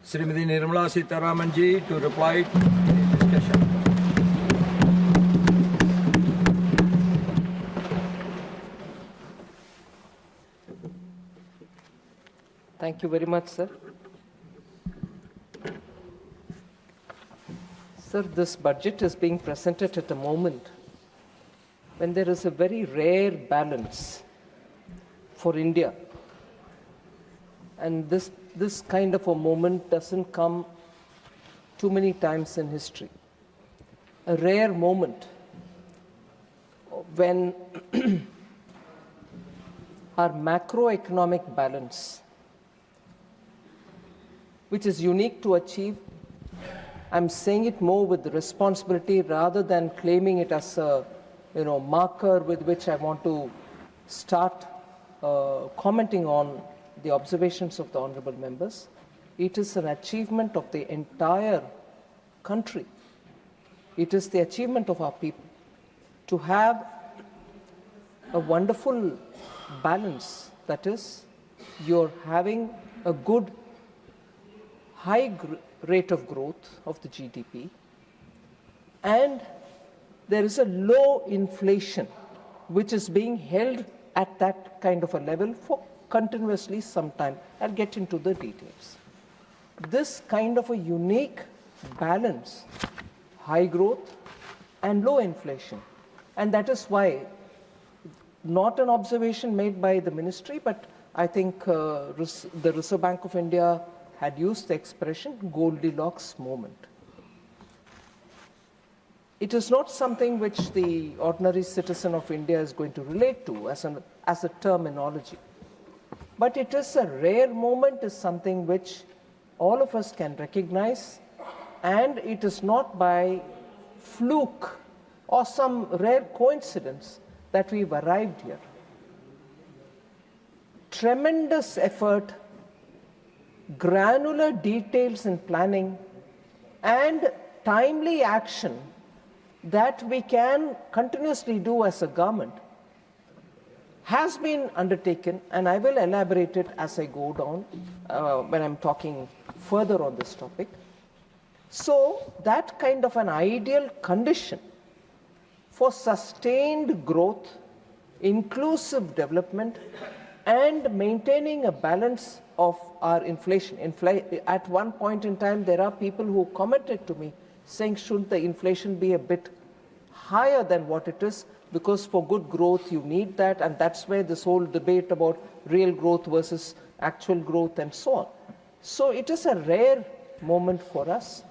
Srimati Nirmala Sitharaman ji to reply to the discussion. Thank you very much, sir. Sir, this budget is being presented at a moment when there is a very rare balance for India. And this kind of a moment doesn't come too many times in history. A rare moment when our macroeconomic balance, which is unique to achieve, I'm saying it more with responsibility rather than claiming it as a marker with which I want to start commenting on the observations of the honorable members. It is an achievement of the entire country. It is the achievement of our people to have a wonderful balance. That is, you're having a good high rate of growth of the GDP, and there is a low inflation which is being held at that kind of a level for continuously some time. I'll get into the details. This kind of a unique balance, high growth and low inflation, and that is why, not an observation made by the ministry, but I think the Reserve Bank of India had used the expression Goldilocks moment. It is not something which the ordinary citizen of India is going to relate to as a terminology. But it is a rare moment, is something which all of us can recognize, and it is not by fluke or some rare coincidence that we've arrived here. Tremendous effort, granular details in planning, and timely action that we can continuously do as a government has been undertaken, and I will elaborate it as I go down when I'm talking further on this topic. So that kind of an ideal condition for sustained growth, inclusive development, and maintaining a balance of our inflation. At one point in time, there are people who commented to me saying, shouldn't the inflation be a bit higher than what it is? Because for good growth, you need that, and that's where this whole debate about real growth versus actual growth and so on. So it is a rare moment for us,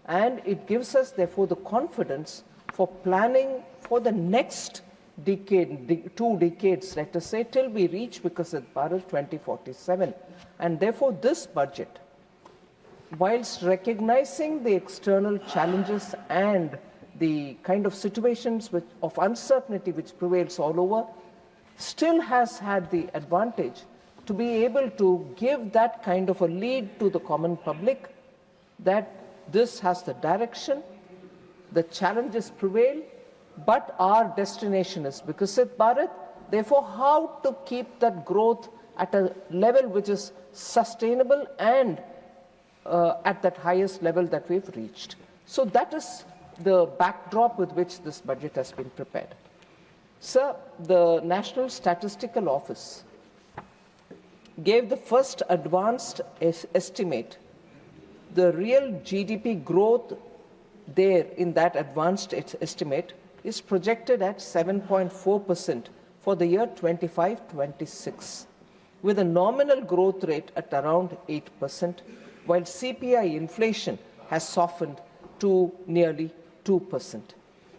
and it gives us, therefore, the confidence for planning for the next decade, 2 decades, let us say, till we reach Viksit Bharat 2047. And therefore, this budget, whilst recognizing the external challenges and the kind of situations of uncertainty which prevails all over, still has had the advantage to be able to give that kind of a lead to the common public that this has the direction, the challenges prevail, but our destination is Viksit Bharat. Therefore, how to keep that growth at a level which is sustainable and at that highest level that we've reached. So that is the backdrop with which this budget has been prepared. Sir, the National Statistical Office gave the first advanced estimate. The real GDP growth there in that advanced estimate is projected at 7.4% for the year 25-26, with a nominal growth rate at around 8%, while CPI inflation has softened to nearly 2%.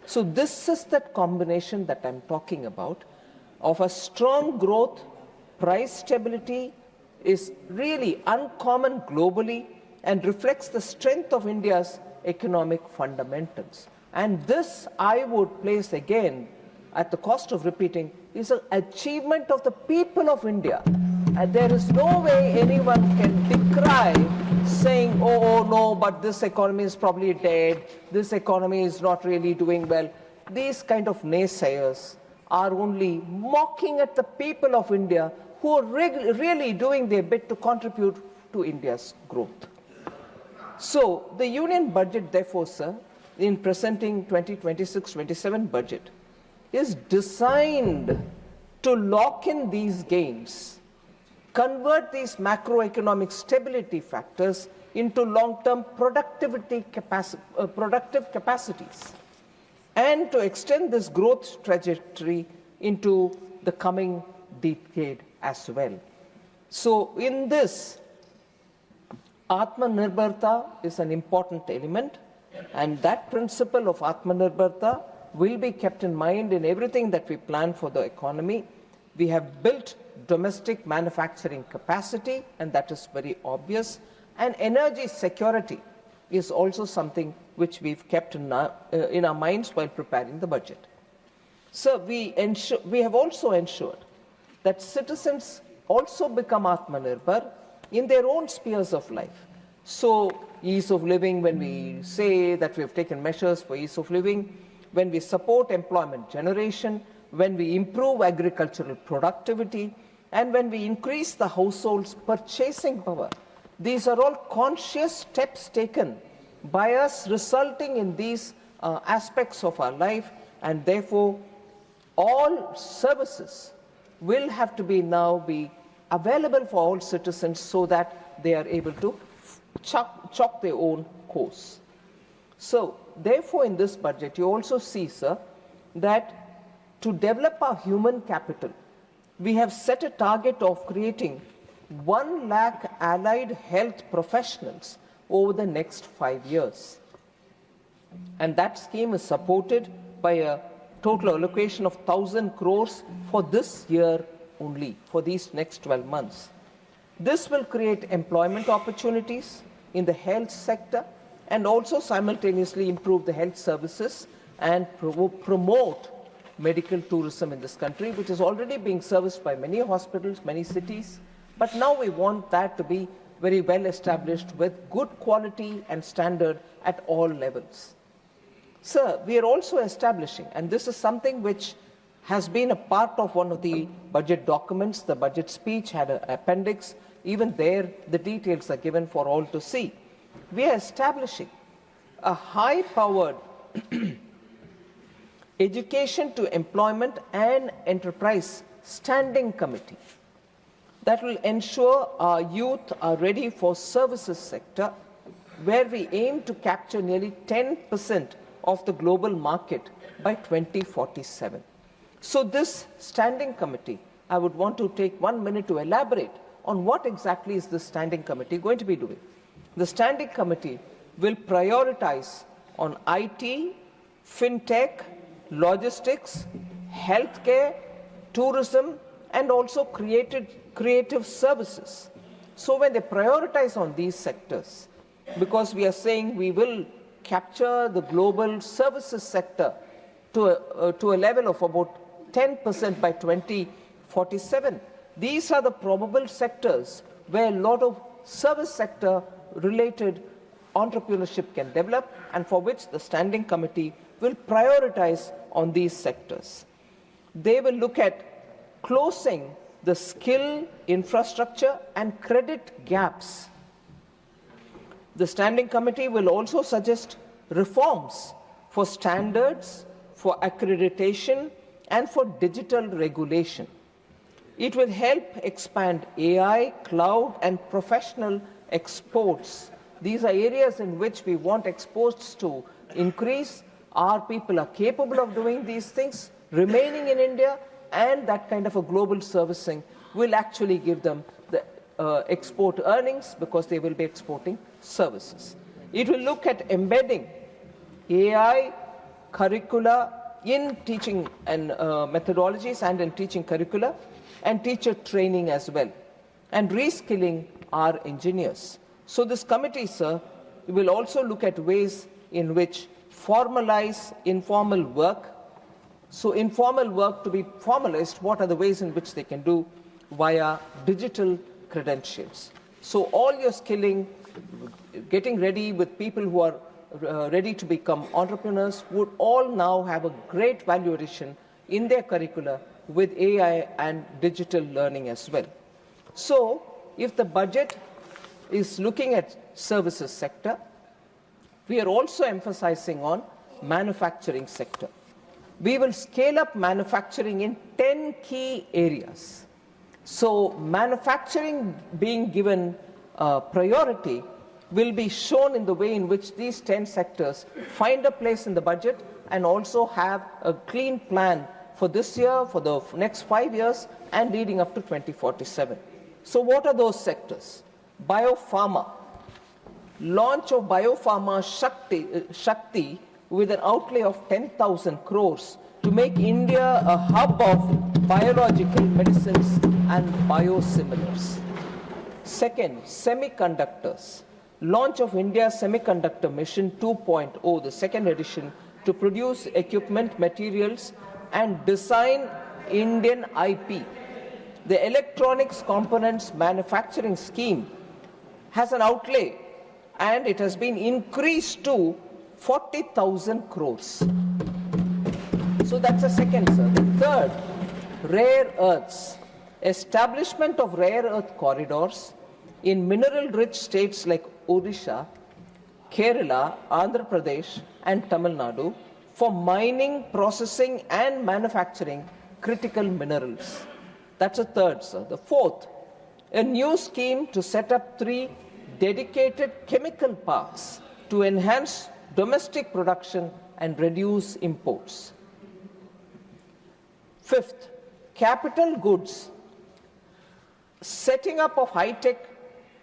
So this is that combination that I'm talking about of a strong growth. Price stability is really uncommon globally and reflects the strength of India's economic fundamentals. And this, I would place again, at the cost of repeating, is an achievement of the people of India. And there is no way anyone can decry saying, oh no, but this economy is probably dead, this economy is not really doing well. These kind of naysayers are only mocking at the people of India who are really doing their bit to contribute to India's growth. So the union budget, therefore, sir, in presenting 2026-27 budget, is designed to lock in these gains, convert these macroeconomic stability factors into long-term productive capacities, and to extend this growth trajectory into the coming decade as well. So in this, Atmanirbharta is an important element, and that principle of Atmanirbharta will be kept in mind in everything that we plan for the economy. We have built domestic manufacturing capacity, and that is very obvious. And energy security is also something which we've kept in our minds while preparing the budget. So we have also ensured that citizens also become Atmanirbhar in their own spheres of life. So ease of living, when we say that we have taken measures for ease of living, when we support employment generation, when we improve agricultural productivity, and when we increase the household's purchasing power, these are all conscious steps taken by us, resulting in these aspects of our life, and therefore all services will have to be available for all citizens so that they are able to chalk their own course. So therefore in this budget you also see, sir, that to develop our human capital, we have set a target of creating 1 lakh allied health professionals over the next 5 years. And that scheme is supported by a total allocation of 1,000 crores for this year only, for these next 12 months. This will create employment opportunities in the health sector and also simultaneously improve the health services and promote medical tourism in this country, which is already being serviced by many hospitals, many cities. But now we want that to be very well established with good quality and standard at all levels. Sir, we are also establishing, and this is something which has been a part of one of the budget documents, the budget speech had an appendix, even there the details are given for all to see. We are establishing a high-powered education to employment and enterprise standing committee that will ensure our youth are ready for services sector, where we aim to capture nearly 10% of the global market by 2047. So this standing committee, I would want to take 1 minute to elaborate on what exactly is this standing committee going to be doing. The standing committee will prioritize on IT, fintech, logistics, healthcare, tourism, and also creative services. So when they prioritize on these sectors, because we are saying we will capture the global services sector to a level of about 10% by 2047, these are the probable sectors where a lot of service sector related entrepreneurship can develop, and for which the standing committee will prioritize on these sectors. They will look at closing the skill, infrastructure and credit gaps. The standing committee will also suggest reforms for standards, for accreditation and for digital regulation. It will help expand AI, cloud and professional exports. These are areas in which we want exports to increase. Our people are capable of doing these things, remaining in India, and that kind of a global servicing will actually give them the export earnings, because they will be exporting services. It will look at embedding AI curricula in teaching and methodologies and in teaching curricula, and teacher training as well, and reskilling our engineers. So this committee, sir, will also look at ways in which formalize informal work. So informal work to be formalized, what are the ways in which they can do via digital credentials. So all your skilling, getting ready with people who are ready to become entrepreneurs would all now have a great value addition in their curricula with AI and digital learning as well. So if the budget is looking at services sector. We are also emphasizing on manufacturing sector. We will scale up manufacturing in 10 key areas. So manufacturing being given priority will be shown in the way in which these 10 sectors find a place in the budget and also have a clean plan for this year, for the next 5 years, and leading up to 2047. So what are those sectors? Biopharma. Launch of Biopharma Shakti with an outlay of 10,000 crores to make India a hub of biological medicines and biosimilars. Second, semiconductors. Launch of India's Semiconductor Mission 2.0, the second edition, to produce equipment, materials, and design Indian IP. The Electronics Components Manufacturing Scheme has an outlay, and it has been increased to 40,000 crores. So that's the second, sir. The third, rare earths. Establishment of rare earth corridors in mineral-rich states like Odisha, Kerala, Andhra Pradesh, and Tamil Nadu for mining, processing, and manufacturing critical minerals. That's the third, sir. The fourth, a new scheme to set up 3 dedicated chemical parks to enhance domestic production and reduce imports. Fifth, capital goods. Setting up of high-tech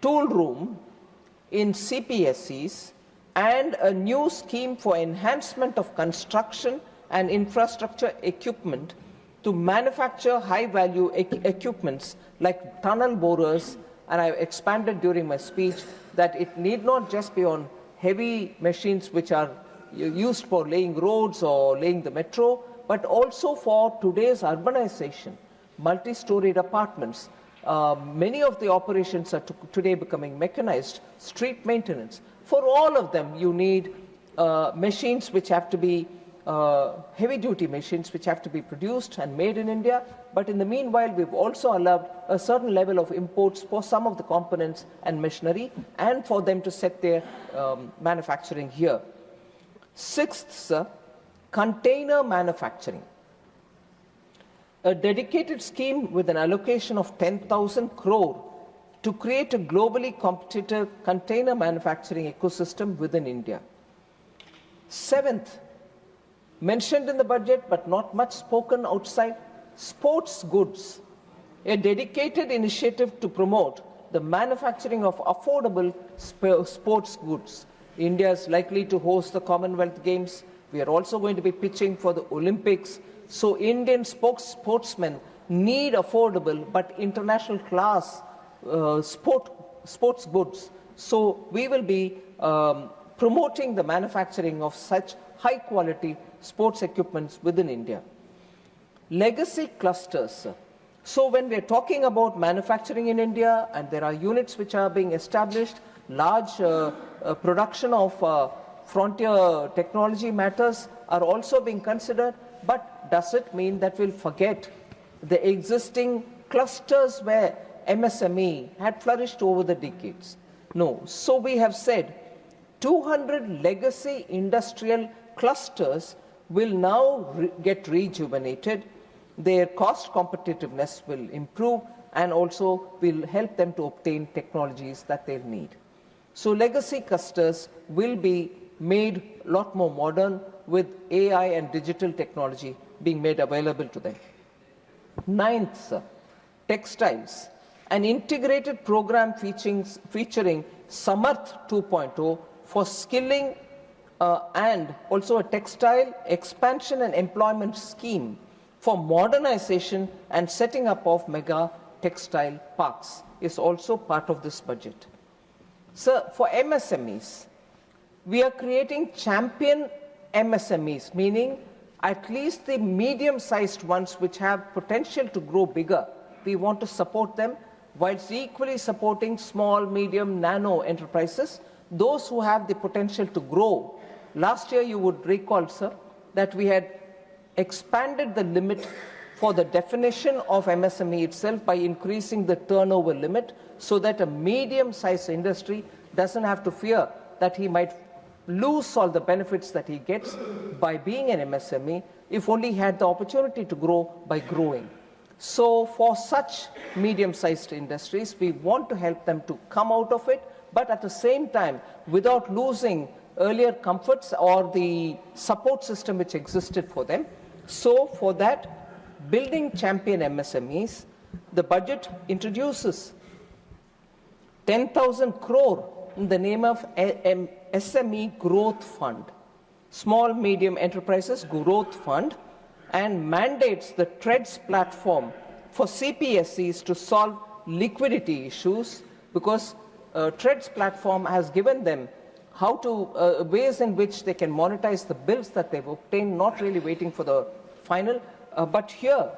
tool room in CPSEs and a new scheme for enhancement of construction and infrastructure equipment to manufacture high-value equipments like tunnel borers, and I expanded during my speech that it need not just be on heavy machines which are used for laying roads or laying the metro, but also for today's urbanization, multi-storied apartments. Many of the operations are today becoming mechanized, street maintenance. For all of them, you need machines which have to be heavy-duty machines which have to be produced and made in India. But in the meanwhile, we've also allowed a certain level of imports for some of the components and machinery and for them to set their manufacturing here. Sixth, sir, container manufacturing. A dedicated scheme with an allocation of 10,000 crore to create a globally competitive container manufacturing ecosystem within India. Seventh, mentioned in the budget but not much spoken outside, sports goods. A dedicated initiative to promote the manufacturing of affordable sports goods. India is likely to host the Commonwealth Games. We are also going to be pitching for the Olympics. So Indian sportsmen need affordable but international class sports goods. So we will be promoting the manufacturing of such high quality sports equipments within India. Legacy clusters. So when we are talking about manufacturing in India and there are units which are being established, large production of frontier technology matters are also being considered. But does it mean that we'll forget the existing clusters where MSME had flourished over the decades? No. So we have said 200 legacy industrial clusters will now get rejuvenated. Their cost competitiveness will improve and also will help them to obtain technologies that they need. So legacy clusters will be made a lot more modern with AI and digital technology being made available to them. Ninth, textiles. An integrated program featuring Samarth 2.0 for skilling and also a textile expansion and employment scheme for modernization and setting up of mega textile parks is also part of this budget. So for MSMEs, we are creating champion MSMEs, meaning at least the medium-sized ones which have potential to grow bigger. We want to support them whilst equally supporting small, medium, nano enterprises, those who have the potential to grow. Last year, you would recall, sir, that we had expanded the limit for the definition of MSME itself by increasing the turnover limit so that a medium-sized industry doesn't have to fear that he might lose all the benefits that he gets by being an MSME if only he had the opportunity to grow by growing. So for such medium-sized industries, we want to help them to come out of it, but at the same time, without losing earlier comforts or the support system which existed for them. So for that, building champion MSMEs, the budget introduces 10,000 crore in the name of SME Growth Fund, Small Medium Enterprises Growth Fund, and mandates the TREADS platform for CPSEs to solve liquidity issues, because TREADS platform has given them how to ways in which they can monetize the bills that they've obtained, not really waiting for the final. But here,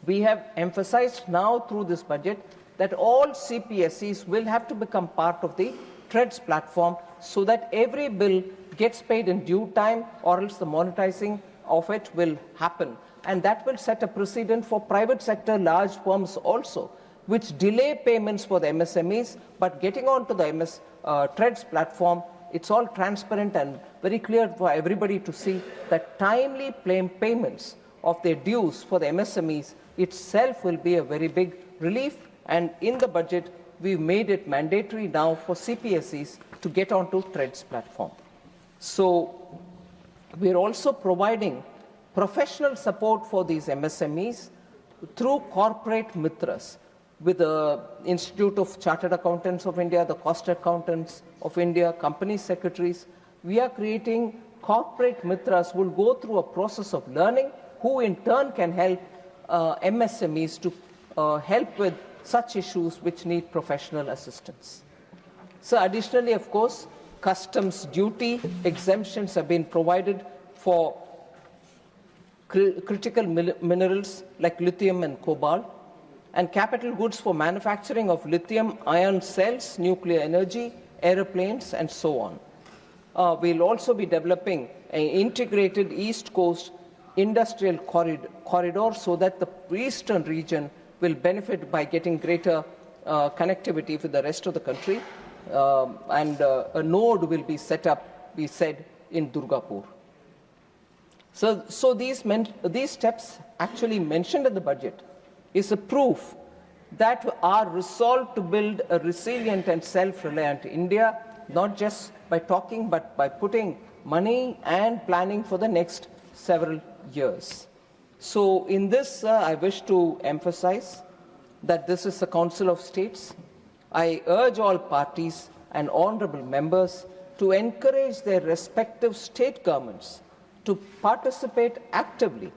we have emphasized now through this budget that all CPSEs will have to become part of the TREADS platform so that every bill gets paid in due time, or else the monetizing of it will happen. And that will set a precedent for private sector large firms also, which delay payments for the MSMEs, but getting onto the TREADS platform, it's all transparent and very clear for everybody to see that timely payments of their dues for the MSMEs itself will be a very big relief. And in the budget, we've made it mandatory now for CPSEs to get onto TREADS platform. So we're also providing professional support for these MSMEs through corporate mitras with the Institute of Chartered Accountants of India, the Cost Accountants of India, company secretaries. We are creating corporate mitras who will go through a process of learning, who in turn can help MSMEs to help with such issues which need professional assistance. So additionally, of course, customs duty exemptions have been provided for critical minerals like lithium and cobalt, and capital goods for manufacturing of lithium ion cells, nuclear energy, aeroplanes, and so on. We'll also be developing an integrated East Coast industrial corridor so that the eastern region will benefit by getting greater connectivity with the rest of the country. And a node will be set up, we said, in Durgapur. So these steps actually mentioned in the budget is a proof that our resolve to build a resilient and self-reliant India, not just by talking, but by putting money and planning for the next several years. So in this, I wish to emphasize that this is the Council of States. I urge all parties and honorable members to encourage their respective state governments to participate actively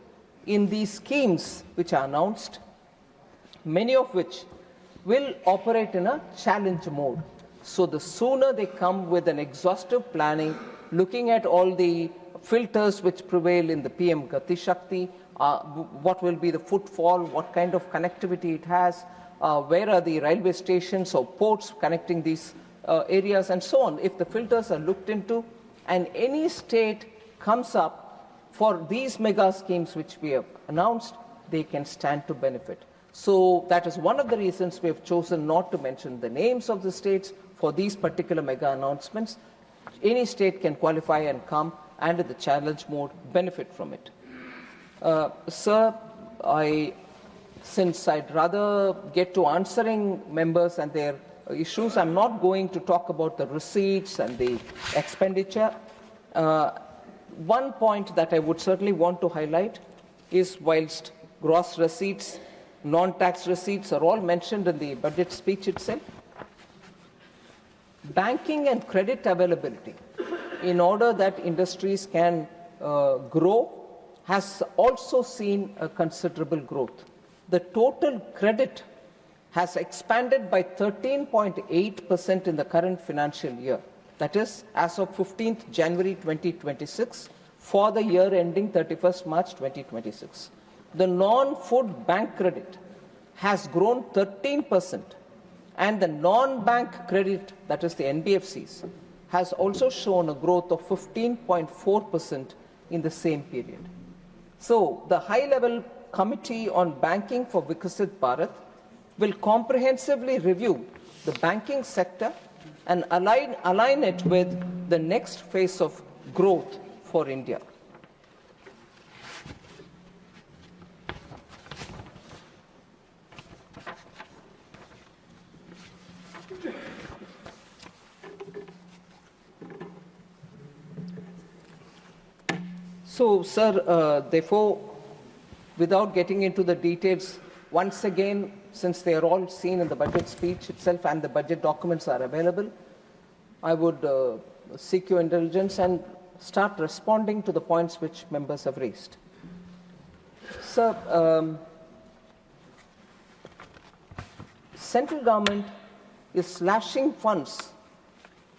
in these schemes which are announced, many of which will operate in a challenge mode. So the sooner they come with an exhaustive planning, looking at all the filters which prevail in the PM Gati Shakti, what will be the footfall, what kind of connectivity it has, where are the railway stations or ports connecting these areas, and so on. If the filters are looked into and any state comes up for these mega schemes which we have announced, they can stand to benefit. So that is one of the reasons we have chosen not to mention the names of the states for these particular mega announcements. Any state can qualify and come and in the challenge mode benefit from it. Sir, since I'd rather get to answering members and their issues, I'm not going to talk about the receipts and the expenditure. One point that I would certainly want to highlight is, whilst gross receipts, non-tax receipts are all mentioned in the budget speech itself, banking and credit availability, in order that industries can grow, has also seen a considerable growth. The total credit has expanded by 13.8% in the current financial year. That is, as of 15th January 2026, for the year ending 31st March 2026. The non-food bank credit has grown 13%, and the non-bank credit, that is the NBFCs, has also shown a growth of 15.4% in the same period. So the high-level Committee on Banking for Vikasit Bharat will comprehensively review the banking sector and align it with the next phase of growth for India. So, sir, therefore, without getting into the details, once again, since they are all seen in the budget speech itself and the budget documents are available, I would seek your indulgence and start responding to the points which members have raised. Sir, central government is slashing funds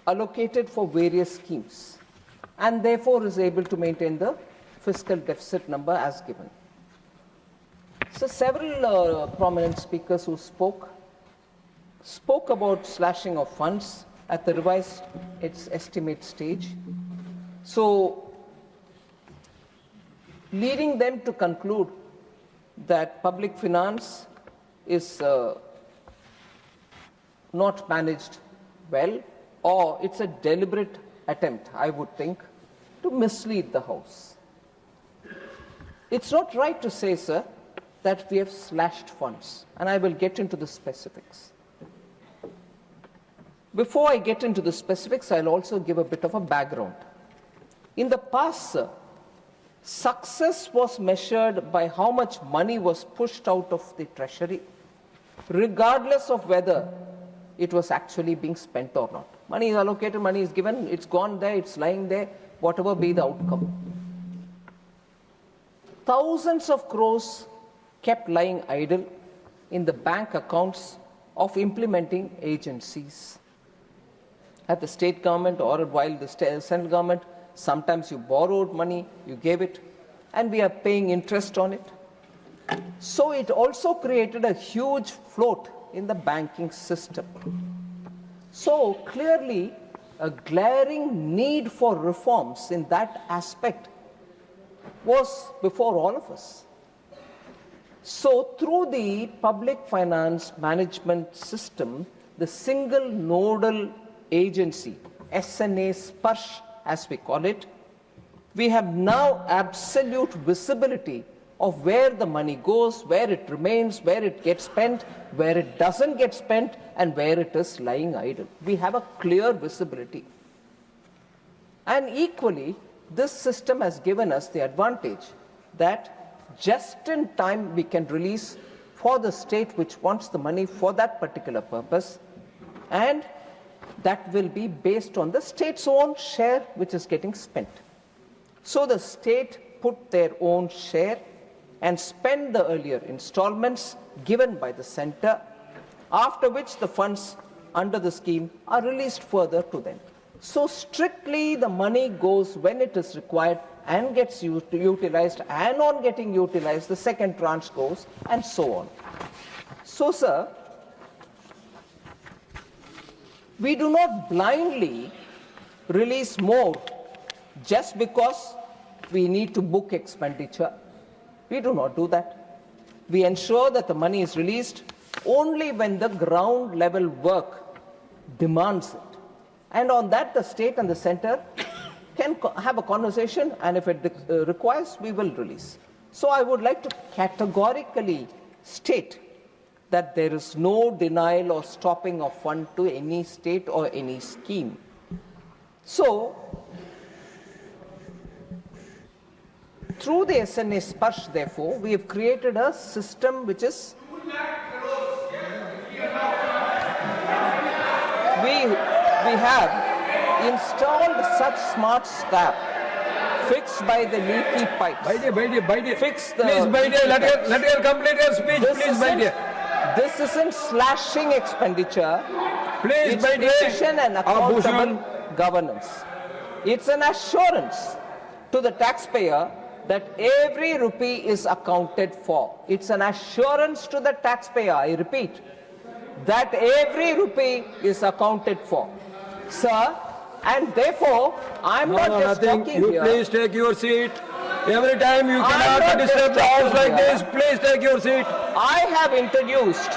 allocated for various schemes and therefore is able to maintain the fiscal deficit number as given. So several prominent speakers who spoke about slashing of funds at the revised its estimate stage. So leading them to conclude that public finance is not managed well, or it's a deliberate attempt, I would think, to mislead the House. It's not right to say, sir, that we have slashed funds, and I will get into the specifics. Before I get into the specifics, I'll also give a bit of a background. In the past, sir, success was measured by how much money was pushed out of the treasury, regardless of whether it was actually being spent or not. Money is allocated, money is given, it's gone there, it's lying there, whatever be the outcome. Thousands of crores kept lying idle in the bank accounts of implementing agencies. At the state government or while the central government, sometimes you borrowed money, you gave it, and we are paying interest on it. So it also created a huge float in the banking system. So clearly, a glaring need for reforms in that aspect was before all of us. So through the public finance management system, the single nodal agency, SNA Sparsh as we call it, we have now absolute visibility of where the money goes, where it remains, where it gets spent, where it doesn't get spent, and where it is lying idle. We have a clear visibility. And equally, this system has given us the advantage that just in time we can release for the state which wants the money for that particular purpose, and that will be based on the state's own share which is getting spent. So the state put their own share and spend the earlier installments given by the center, after which the funds under the scheme are released further to them. So strictly the money goes when it is required and gets utilized, and on getting utilized the second tranche goes, and so on. So, sir, we do not blindly release more just because we need to book expenditure. We do not do that. We ensure that the money is released only when the ground level work demands it. And on that, the state and the center can have a conversation, and if it requires, we will release. So I would like to categorically state that there is no denial or stopping of fund to any state or any scheme. So, through the SNA Sparsh, therefore, we have created a system which is we have installed such smart staff fixed by the leaky pipes. Fix the please, my dear, let her complete her speech, please, my dear. This isn't slashing expenditure. Please, it's my dear. efficient and accountable governance. It's an assurance to the taxpayer that every rupee is accounted for. It's an assurance to the taxpayer, I repeat, that every rupee is accounted for. Sir, and therefore, I'm not just talking you here. Please take your seat. Every time you cannot disturb the house like this, please take your seat. I have introduced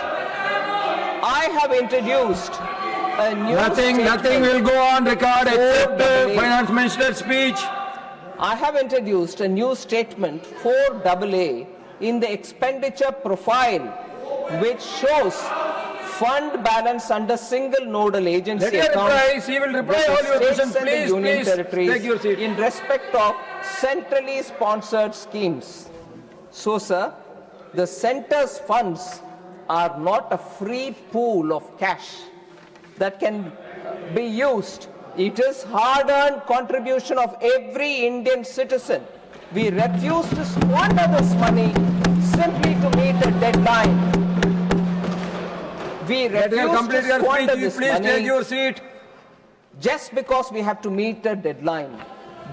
a new Nothing statement. will go on record except AA. Finance Minister's speech. I have introduced a new statement 4AA in the expenditure profile, which shows fund balance under single nodal agency Let her account. reply. She will reply with the all your states questions. and the Please, union please, territories take your seat. in respect of centrally sponsored schemes. So, sir, the centre's funds are not a free pool of cash that can be used. It is hard-earned contribution of every Indian citizen. We refuse to squander this money simply to meet a deadline. We Let her refuse complete to your squander speech. this Please take money your seat. just because we have to meet a deadline.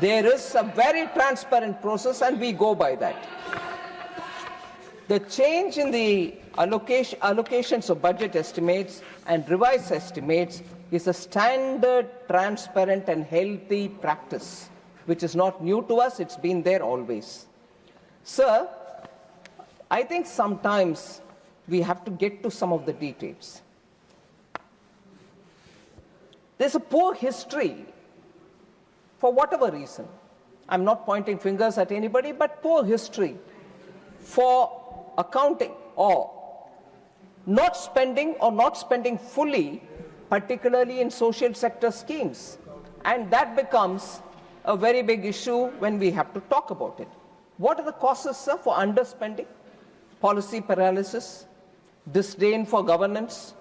There is a very transparent process and we go by that. The change in the allocations of budget estimates and revised estimates is a standard, transparent and healthy practice, which is not new to us, it's been there always. Sir, I think sometimes we have to get to some of the details. There's a poor history, for whatever reason. I'm not pointing fingers at anybody, but poor history for accounting or not spending fully, particularly in social sector schemes. And that becomes a very big issue when we have to talk about it. What are the causes, sir, for underspending? Policy paralysis, disdain for governance,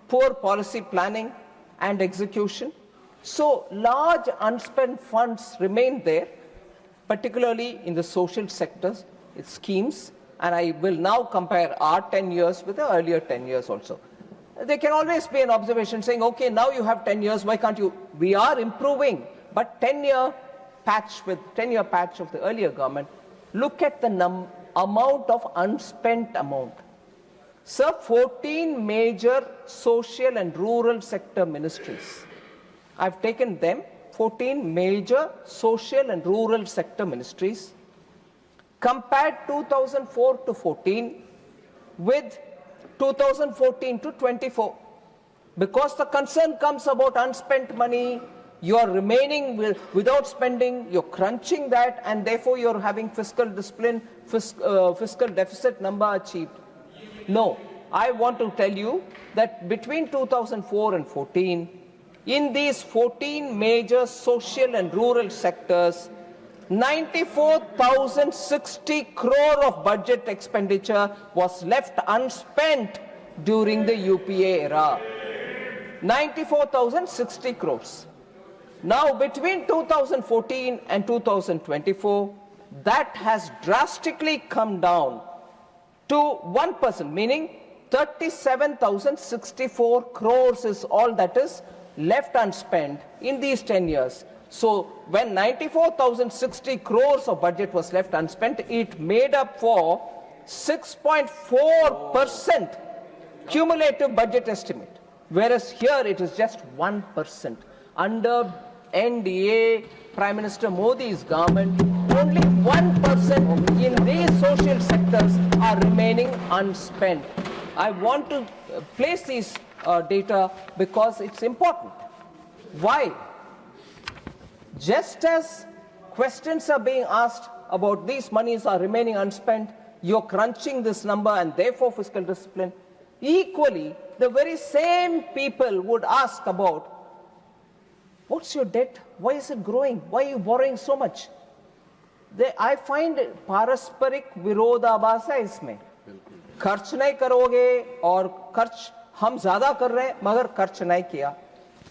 poor policy planning and execution. So large unspent funds remain there, particularly in the social sectors, its schemes, and I will now compare our 10 years with the earlier 10 years also. There can always be an observation saying, okay, now you have 10 years, why can't you? We are improving, but 10-year patch of the earlier government, look at the amount of unspent amount. Sir, 14 major social and rural sector ministries. I've taken them, 14 major social and rural sector ministries, compared 2004 to 14 with 2014 to 24. Because the concern comes about unspent money, you're remaining without spending, you're crunching that, and therefore you're having fiscal discipline, fiscal deficit number achieved. No, I want to tell you that between 2004 and 14, in these 14 major social and rural sectors, 94,060 crore of budget expenditure was left unspent during the UPA era. 94,060 crores. Now, between 2014 and 2024, that has drastically come down to 1%, meaning 37,064 crores is all that is left unspent in these 10 years. So when 94,060 crores of budget was left unspent, it made up for 6.4% cumulative budget estimate, whereas here it is just 1%. Under NDA, Prime Minister Modi's government, only 1% in these social sectors are remaining unspent. I want to place these data because it's important. Why? Just as questions are being asked about these monies are remaining unspent, you're crunching this number and therefore fiscal discipline, equally, the very same people would ask about, what's your debt? Why is it growing? Why are you borrowing so much? I find पारस्परिक विरोधाभास है इसमें. खर्च नहीं करोगे और खर्च हम ज्यादा कर रहे हैं मगर खर्च नहीं किया,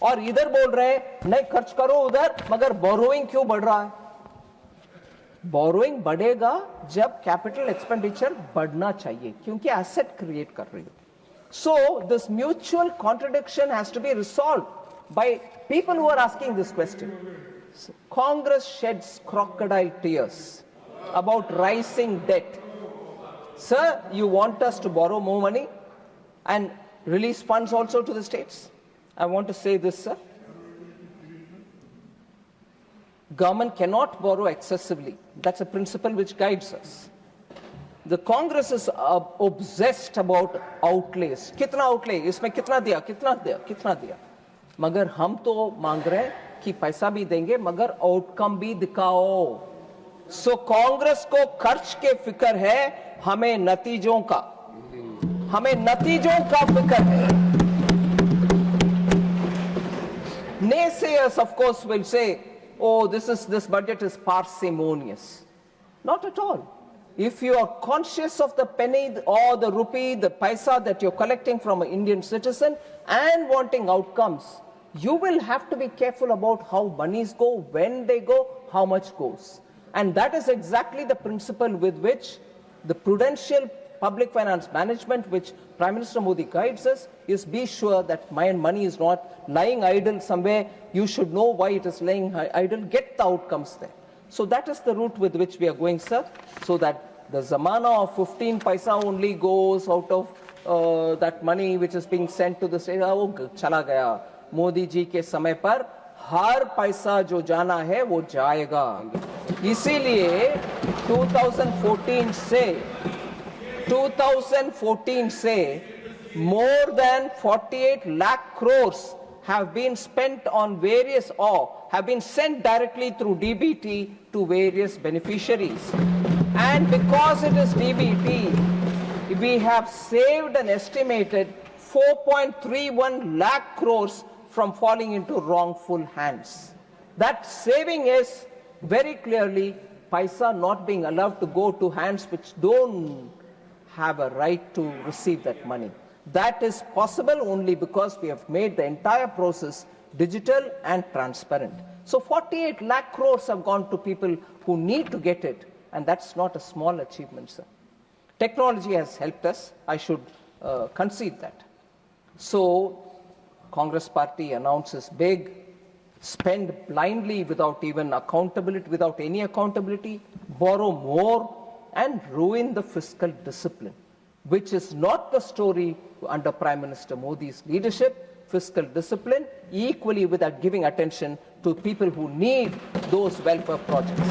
और इधर बोल रहे हैं नहीं खर्च करो उधर मगर बोरोइंग क्यों बढ़ रहा है? बोरोइंग बढ़ेगा जब कैपिटल एक्सपेंडिचर बढ़ना चाहिए क्योंकि एसेट क्रिएट कर रही हो. So this mutual contradiction has to be resolved by people who are asking this question. Congress sheds crocodile tears about rising debt. Sir, you want us to borrow more money and release funds also to the states? I want to say this, sir. Government cannot borrow excessively. That's a principle which guides us. The Congress is obsessed about outlays. Kitna outlay? Isme kitna diya? Kitna diya? Kitna diya? मगर हम तो मांग रहे हैं कि पैसा भी देंगे मगर आउटकम भी दिखाओ। सो कांग्रेस को खर्च के फिक्र है, हमें नतीजों का फिक्र है। Naysayers, of course, will say, oh, this budget is parsimonious. Not at all. If you are conscious of the penny or the rupee, the paisa that you're collecting from an Indian citizen and wanting outcomes, you will have to be careful about how monies go, when they go, how much goes. And that is exactly the principle with which the prudential public finance management, which Prime Minister Modi guides us, is be sure that my money is not lying idle somewhere. You should know why it is lying idle, get the outcomes there. So that is the route with which we are going, sir, so that the zamana of 15 paisa only goes out of that money which is being sent to the state. Oh, chala gaya. Modi ji ke samay par हर पैसा जो जाना है वो जाएगा। इसीलिए 2014 से more than 48 lakh crores have been spent on various or have been sent directly through DBT to various beneficiaries. And because it is DBT, we have saved an estimated 4.31 lakh crores from falling into wrongful hands. That saving is very clearly paisa not being allowed to go to hands which don't have a right to receive that money. That is possible only because we have made the entire process digital and transparent. So 48 lakh crores have gone to people who need to get it, and that's not a small achievement, sir. Technology has helped us, I should concede that. So Congress party announces big, spend blindly without even accountability, without any accountability, borrow more and ruin the fiscal discipline, which is not the story under Prime Minister Modi's leadership. Fiscal discipline equally without giving attention to people who need those welfare projects.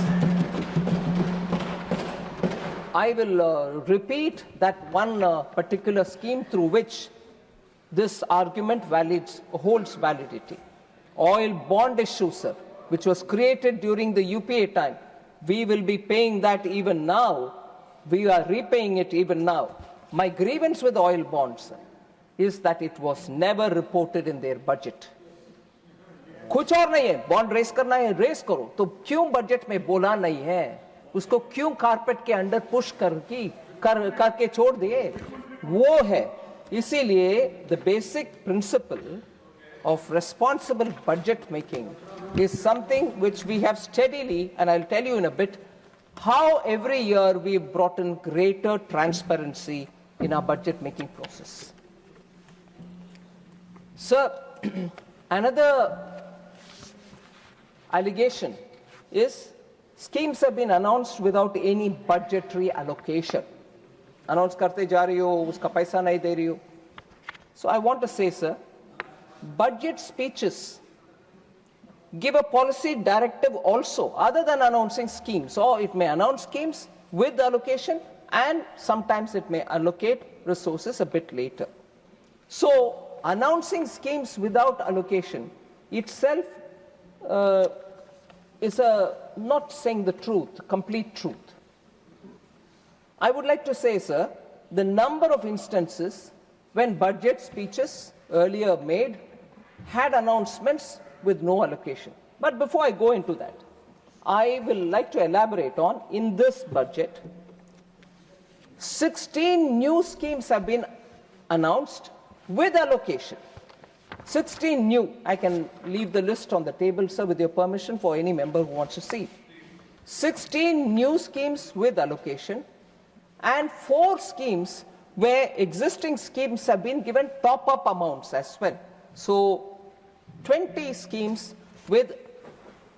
I will repeat that one particular scheme through which this argument holds validity. Oil bond issue, sir, which was created during the UPA time, we will be paying that even now. We are repaying it even now. My grievance with oil bonds, sir, is that it was never reported in their budget. कुछ और नहीं है, bond race करना है, race करो, तो क्यों budget में बोला नहीं है? उसको क्यों कारपेट के अंडर पुश करके छोड़ दिए? वो है। इसीलिए the basic principle of responsible budget making is something which we have steadily, and I'll tell you in a bit, how every year we've brought in greater transparency in our budget making process. Sir, another allegation is schemes have been announced without any budgetary allocation. Announce karte ja rahi ho, uska paisa nahi de rahi ho. So I want to say, sir, budget speeches give a policy directive also, other than announcing schemes. Or it may announce schemes with allocation, and sometimes it may allocate resources a bit later. So announcing schemes without allocation itself is not saying the truth, complete truth. I would like to say, sir, the number of instances when budget speeches earlier made had announcements with no allocation. But before I go into that, I will like to elaborate on, in this budget, 16 new schemes have been announced with allocation. 16 new. I can leave the list on the table, sir, with your permission, for any member who wants to see. 16 new schemes with allocation, and 4 schemes where existing schemes have been given top-up amounts as well. So 20 schemes with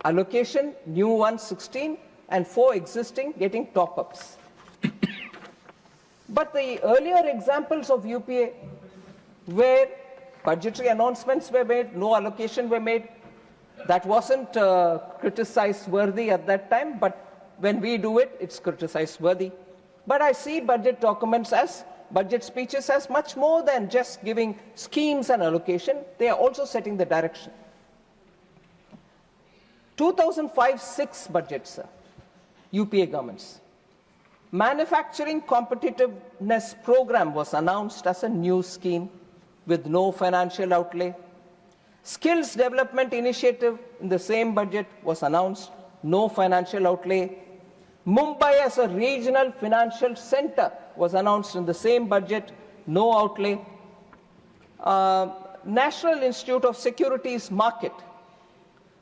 allocation, new ones 16, and 4 existing getting top-ups. But the earlier examples of UPA, where budgetary announcements were made, no allocation were made, that wasn't criticized worthy at that time, but when we do it, it's criticized worthy. But I see budget documents as budget speeches as much more than just giving schemes and allocation. They are also setting the direction. 2005-06 budget, sir, UPA governments. Manufacturing competitiveness program was announced as a new scheme with no financial outlay. Skills development initiative in the same budget was announced, no financial outlay. Mumbai as a regional financial center was announced in the same budget, no outlay. National Institute of Securities Market.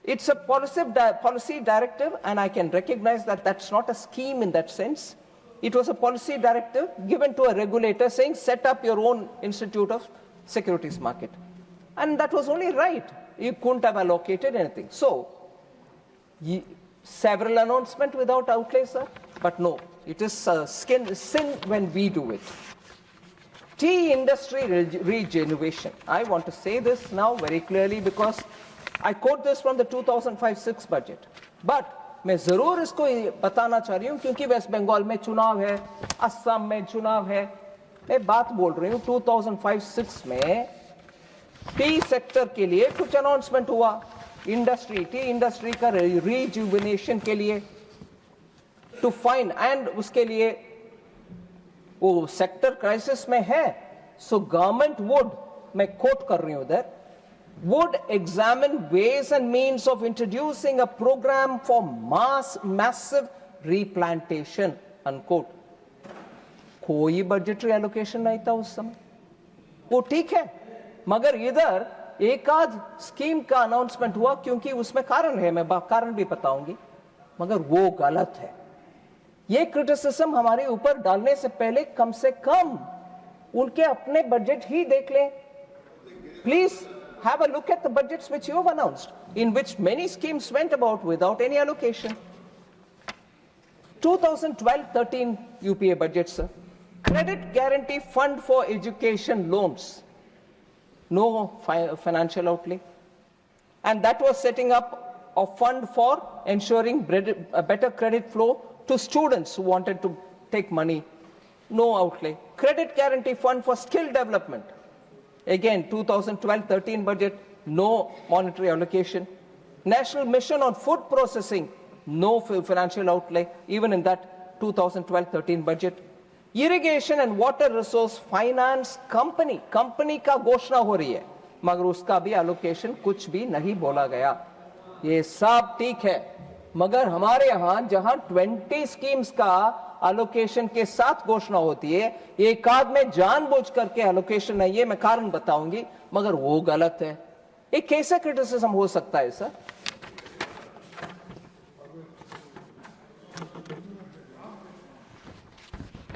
It's a policy directive, and I can recognize that that's not a scheme in that sense. It was a policy directive given to a regulator saying, set up your own Institute of Securities Market. And that was only right. You couldn't have allocated anything. So, several announcements without outlay, sir. But no, it is sin when we do it. Tea industry regeneration. I want to say this now very clearly because I quote this from the 2005-06 budget. But मैं जरूर इसको बताना चाह रही हूँ क्योंकि waste Bengal में चुनाव है, असम में चुनाव है. मैं बात बोल रही हूँ 2005-06 में टी सेक्टर के लिए कुछ अनाउंसमेंट हुआ. टी इंडस्ट्री का रीजुविनेशन के लिए टू फाइंड एंड उसके लिए वो सेक्टर क्राइसिस में है. सो गवर्नमेंट वुड, मैं कोट कर रही हूं उधर, would examine ways and means of introducing a program for massive replantation, unquote. कोई budgetary allocation नहीं था उस समय. वो ठीक है, मगर इधर एक आध स्कीम का अनाउंसमेंट हुआ क्योंकि उसमें कारण है, मैं कारण भी बताऊंगी, मगर वो गलत है. ये क्रिटिसिज्म हमारे ऊपर डालने से पहले कम से कम उनके अपने बजट ही देख लें. Please have a look at the budgets which you have announced, in which many schemes went about without any allocation. 2012-13 UPA budget, sir. Credit guarantee fund for education loans. No financial outlay. And that was setting up a fund for ensuring a better credit flow to students who wanted to take money. No outlay. Credit guarantee fund for skill development. Again, 2012-13 budget, no monetary allocation. National Mission on Food Processing, no financial outlay, even in that 2012-13 budget. Irrigation and Water Resource Finance Company का घोषणा हो रही है, मगर उसका भी allocation कुछ भी नहीं बोला गया. ये सब ठीक है, मगर हमारे यहाँ जहाँ 20 schemes का allocation के साथ घोषणा होती है, एक आध में जानबूझ करके allocation नहीं है, मैं कारण बताऊंगी, मगर वो गलत है. एक कैसे criticism हो सकता है sir?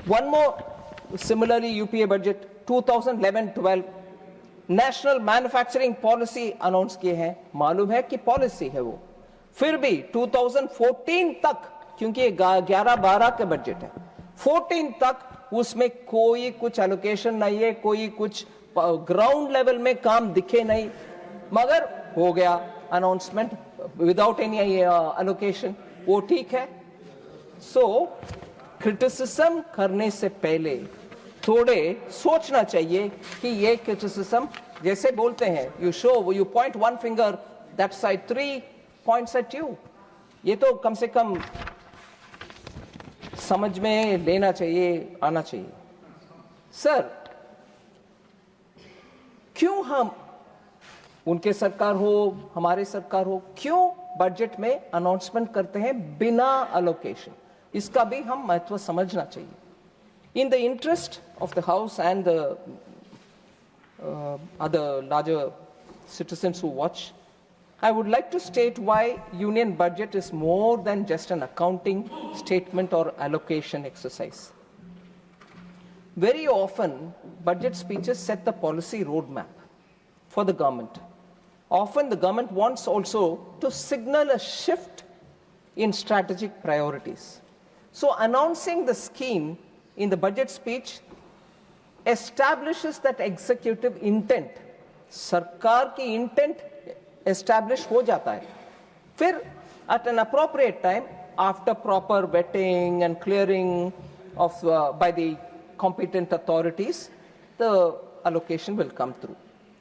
One more similarly UPA budget 2011-12 National Manufacturing Policy announce किए हैं. मालूम है कि policy है वो, फिर भी 2014 तक, क्योंकि ये 11-12 के बजट है, 14 तक उसमें कोई कुछ allocation नहीं है, कोई कुछ ग्राउंड लेवल में काम दिखे नहीं, मगर हो गया announcement without any allocation. वो ठीक है. So क्रिटिसिज्म करने से पहले थोड़े सोचना चाहिए कि ये क्रिटिसिज्म जैसे बोलते हैं, you point one finger, that side 3 points at you. ये तो कम से कम समझ में लेना चाहिए, आना चाहिए. सर, क्यों हम, उनके सरकार हो, हमारे सरकार हो, क्यों बजट में अनाउंसमेंट करते हैं बिना अलोकेशन? इसका भी हम महत्व समझना चाहिए. In the interest of the House and the other larger citizens who watch, I would like to state why union budget is more than just an accounting statement or allocation exercise. Very often, budget speeches set the policy roadmap for the government. Often the government wants also to signal a shift in strategic priorities. So announcing the scheme in the budget speech establishes that executive intent. सरकार की intent establish हो जाता है. फिर at an appropriate time, after proper vetting and clearing of by the competent authorities, the allocation will come through.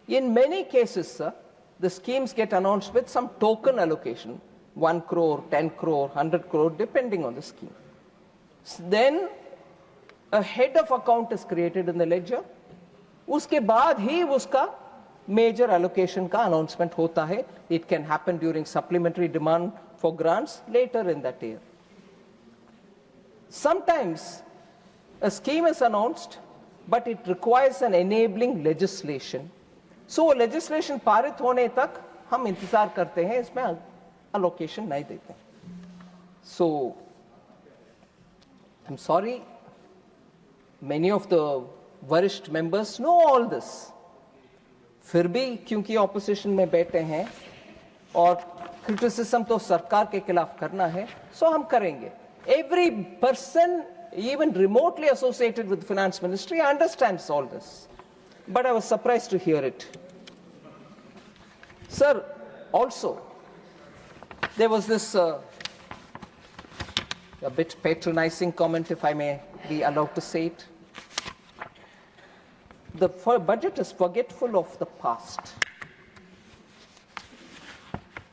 In many cases, sir, the schemes get announced with some token allocation, 1 crore, 10 crore, 100 crore, depending on the scheme. Then a head of account is created in the ledger. उसके बाद ही उसका major allocation का announcement होता है. It can happen during supplementary demand for grants later in that year. Sometimes a scheme is announced, but it requires an enabling legislation. So legislation पारित होने तक हम इंतजार करते हैं, इसमें allocation नहीं देते. So I'm sorry, many of the वरिष्ठ members know all this. फिर भी क्योंकि opposition में बैठे हैं और criticism तो सरकार के खिलाफ करना है, so हम करेंगे. Every person, even remotely associated with the finance ministry, understands all this. But I was surprised to hear it. Sir, also, there was this a bit patronizing comment, if I may be allowed to say it. The budget is forgetful of the past.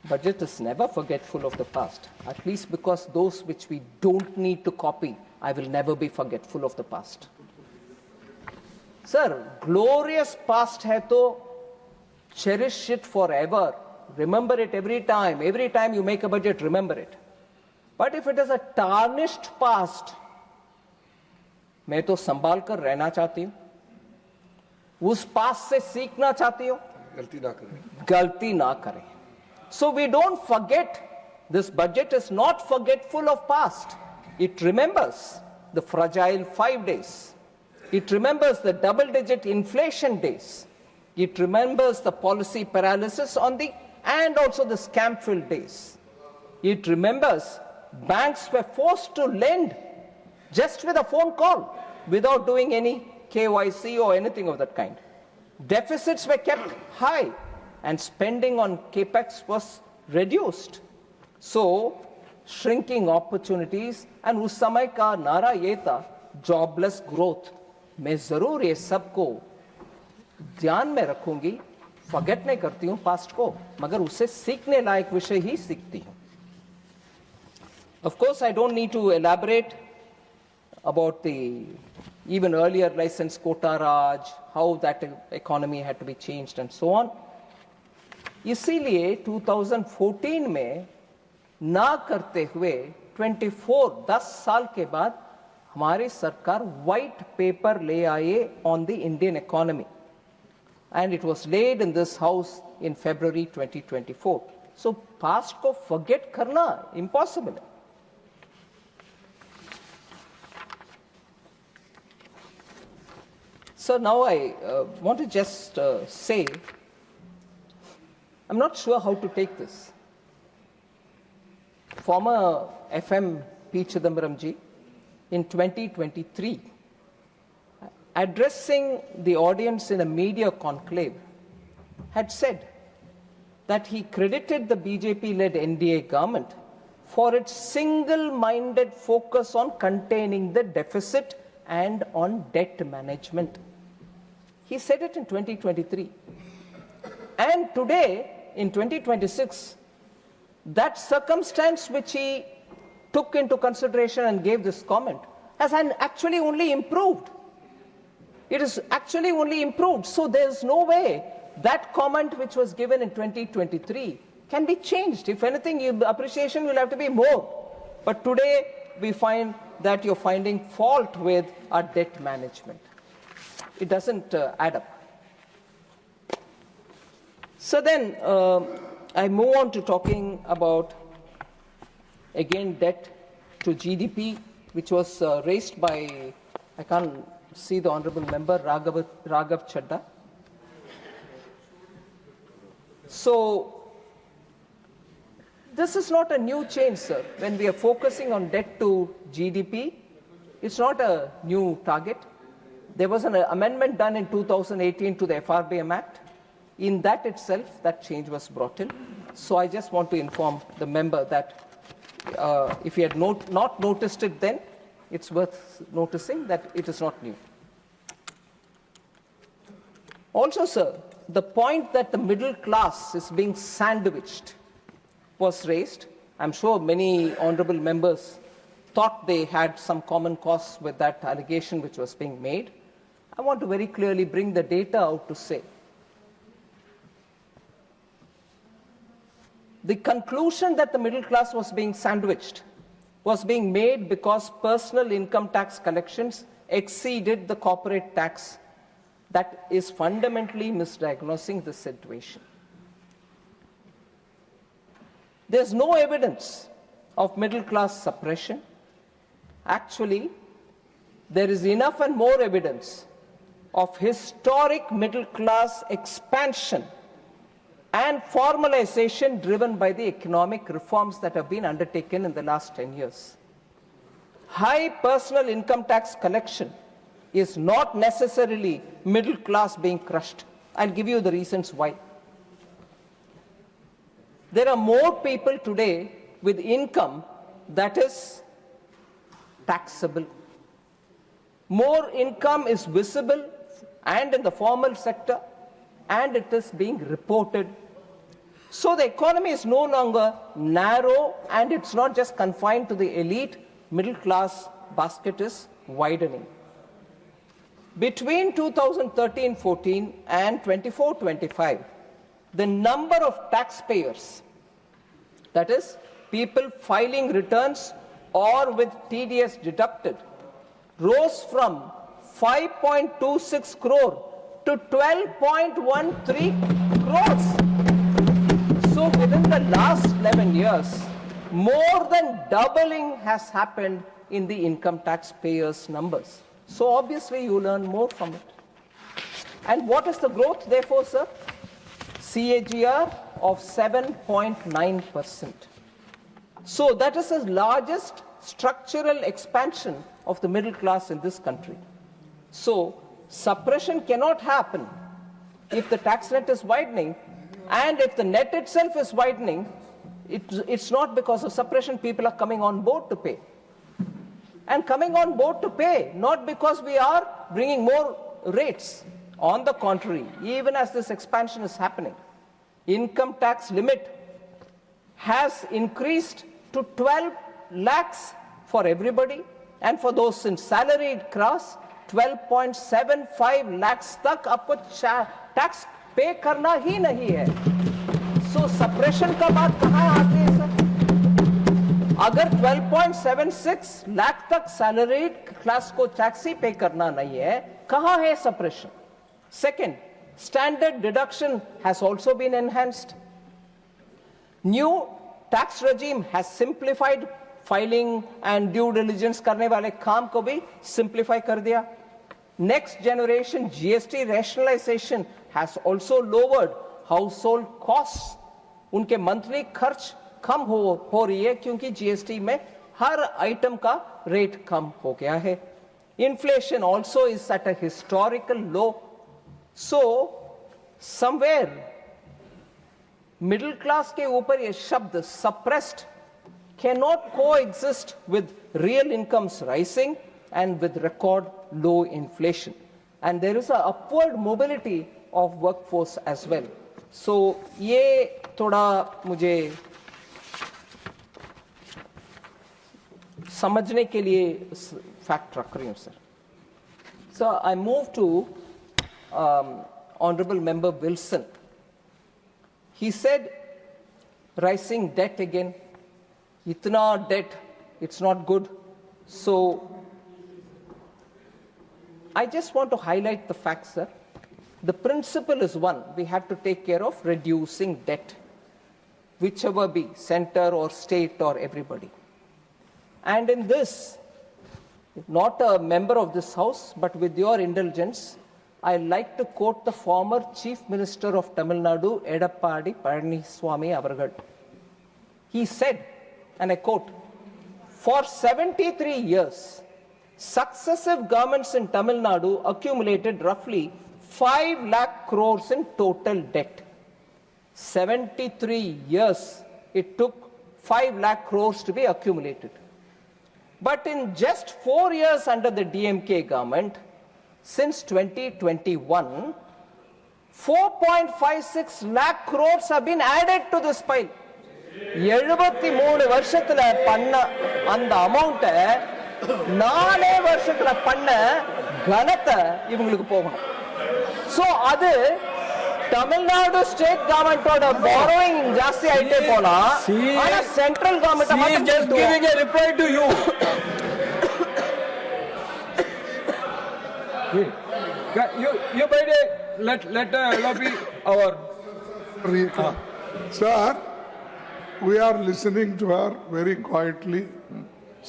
Budget is never forgetful of the past, at least because those which we don't need to copy, I will never be forgetful of the past. Sir, glorious past hai to cherish it forever. Remember it every time. Every time you make a budget, remember it. But if it is a tarnished past, मैं तो संभाल कर रहना चाहती हूँ. उस past से सीखना चाहती हूँ. गलती ना करें. So we don't forget. This budget is not forgetful of past. It remembers the fragile 5 days. It remembers the double-digit inflation days. It remembers the policy paralysis and also the scam-filled days. It remembers banks were forced to lend just with a phone call without doing any KYC or anything of that kind. Deficits were kept high and spending on capex was reduced. So, shrinking opportunities, and उस समय का नारा ये था jobless growth. मैं जरूर ये सबको ध्यान में रखूंगी, forget नहीं करती हूँ past को, मगर उसे सीखने लायक विषय ही सीखती हूँ. Of course, I don't need to elaborate about the even earlier license quota Raj, how that economy had to be changed and so on. इसीलिए 2014 में ना करते हुए 10 साल के बाद हमारी सरकार white paper ले आए on the Indian economy. And it was laid in this house in February 2024. So past को forget करना impossible है. So now I want to just say, I'm not sure how to take this. Former FM P. Chidambaram ji, in 2023, addressing the audience in a media conclave, had said that he credited the BJP-led NDA government for its single-minded focus on containing the deficit and on debt management. He said it in 2023. And today, in 2026, that circumstance which he took into consideration and gave this comment has actually only improved. It is actually only improved. So there's no way that comment which was given in 2023 can be changed. If anything, appreciation will have to be more. But today, we find that you're finding fault with our debt management. It doesn't add up. So then, I move on to talking about, again, debt to GDP, which was raised by, I can't see the honorable member, Raghav Chadda. So, this is not a new change, sir. When we are focusing on debt to GDP, it's not a new target. There was an amendment done in 2018 to the FRBM Act. In that itself, that change was brought in. So I just want to inform the member that if he had not noticed it then, it's worth noticing that it is not new. Also, sir, the point that the middle class is being sandwiched was raised. I'm sure many honorable members thought they had some common cause with that allegation which was being made. I want to very clearly bring the data out to say the conclusion that the middle class was being sandwiched was being made because personal income tax collections exceeded the corporate tax. That is fundamentally misdiagnosing the situation. There's no evidence of middle class suppression. Actually, there is enough and more evidence of historic middle class expansion and formalization driven by the economic reforms that have been undertaken in the last 10 years. High personal income tax collection is not necessarily middle class being crushed. I'll give you the reasons why. There are more people today with income that is taxable. More income is visible and in the formal sector, and it is being reported. So the economy is no longer narrow, and it's not just confined to the elite. Middle class basket is widening. Between 2013-14 and 24-25, the number of taxpayers, that is, people filing returns or with TDS deducted, rose from 5.26 crore to 12.13 crores. So within the last 11 years, more than doubling has happened in the income tax payers' numbers. So obviously you learn more from it. And what is the growth therefore, sir? CAGR of 7.9%. So that is the largest structural expansion of the middle class in this country. So suppression cannot happen if the tax net is widening, and if the net itself is widening, it's not because of suppression. People are coming on board to pay. And coming on board to pay, not because we are bringing more rates. On the contrary, even as this expansion is happening, income tax limit has increased to 12 lakhs for everybody, and for those in salaried class, 12.75 lakhs तक आपको tax पे करना ही नहीं है. So suppression का बात कहाँ आती है सर? अगर 12.76 लाख तक salaried class को टैक्स ही पे करना नहीं है, कहाँ है suppression? Second, standard deduction has also been enhanced. New tax regime has simplified filing and due diligence करने वाले काम को भी simplify कर दिया. Next generation GST rationalization has also lowered household costs. उनके monthly खर्च कम हो रही है क्योंकि GST में हर item का rate कम हो गया है. Inflation also is at a historical low. So somewhere middle class के ऊपर ये शब्द suppressed cannot coexist with real incomes rising and with record low inflation. And there is an upward mobility of workforce as well. So ये थोड़ा मुझे समझने के लिए fact रख रही हूँ sir. So I move to Honorable Member Wilson. He said, rising debt again. Itna debt, it's not good. So I just want to highlight the fact, sir. The principle is one, we have to take care of reducing debt, whichever be, center or state or everybody. And in this, not a member of this house, but with your indulgence, I like to quote the former Chief Minister of Tamil Nadu, Edappadi Palaniswamy Avargal. He said, and I quote, "For 73 years, successive governments in Tamil Nadu accumulated roughly 5 lakh crores in total debt." 73 years it took 5 lakh crores to be accumulated. But in just 4 years under the DMK government, since 2021, 4.56 lakh crores have been added to this pile. 73 வருஷத்துல பண்ண அந்த அமௌண்ட 4 வருஷத்துல பண்ண கணத்தை இவங்களுக்கு போகணும். So அது Tamil Nadu state கவர்மெண்டோட borrowing ஜாஸ்தி ஆயிட்டே போலாம். ஆனா சென்ட்ரல் கவர்மெண்ட் மட்டும் just giving a reply to you. You by the let lobby our Sir, we are listening to her very quietly.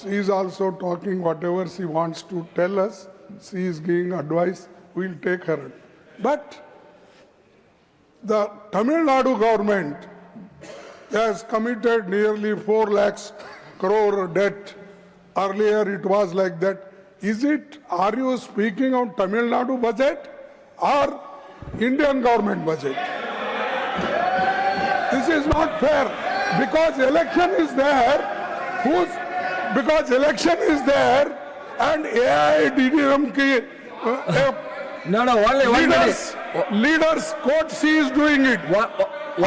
She is also talking whatever she wants to tell us. She is giving advice. We'll take her. But the Tamil Nadu government has committed nearly 4 lakhs crore debt. Earlier it was like that. Are you speaking of Tamil Nadu budget or Indian government budget? This is not fair because election is there. Because election is there and AIDDMK no only one minute. Leaders quote she is doing it.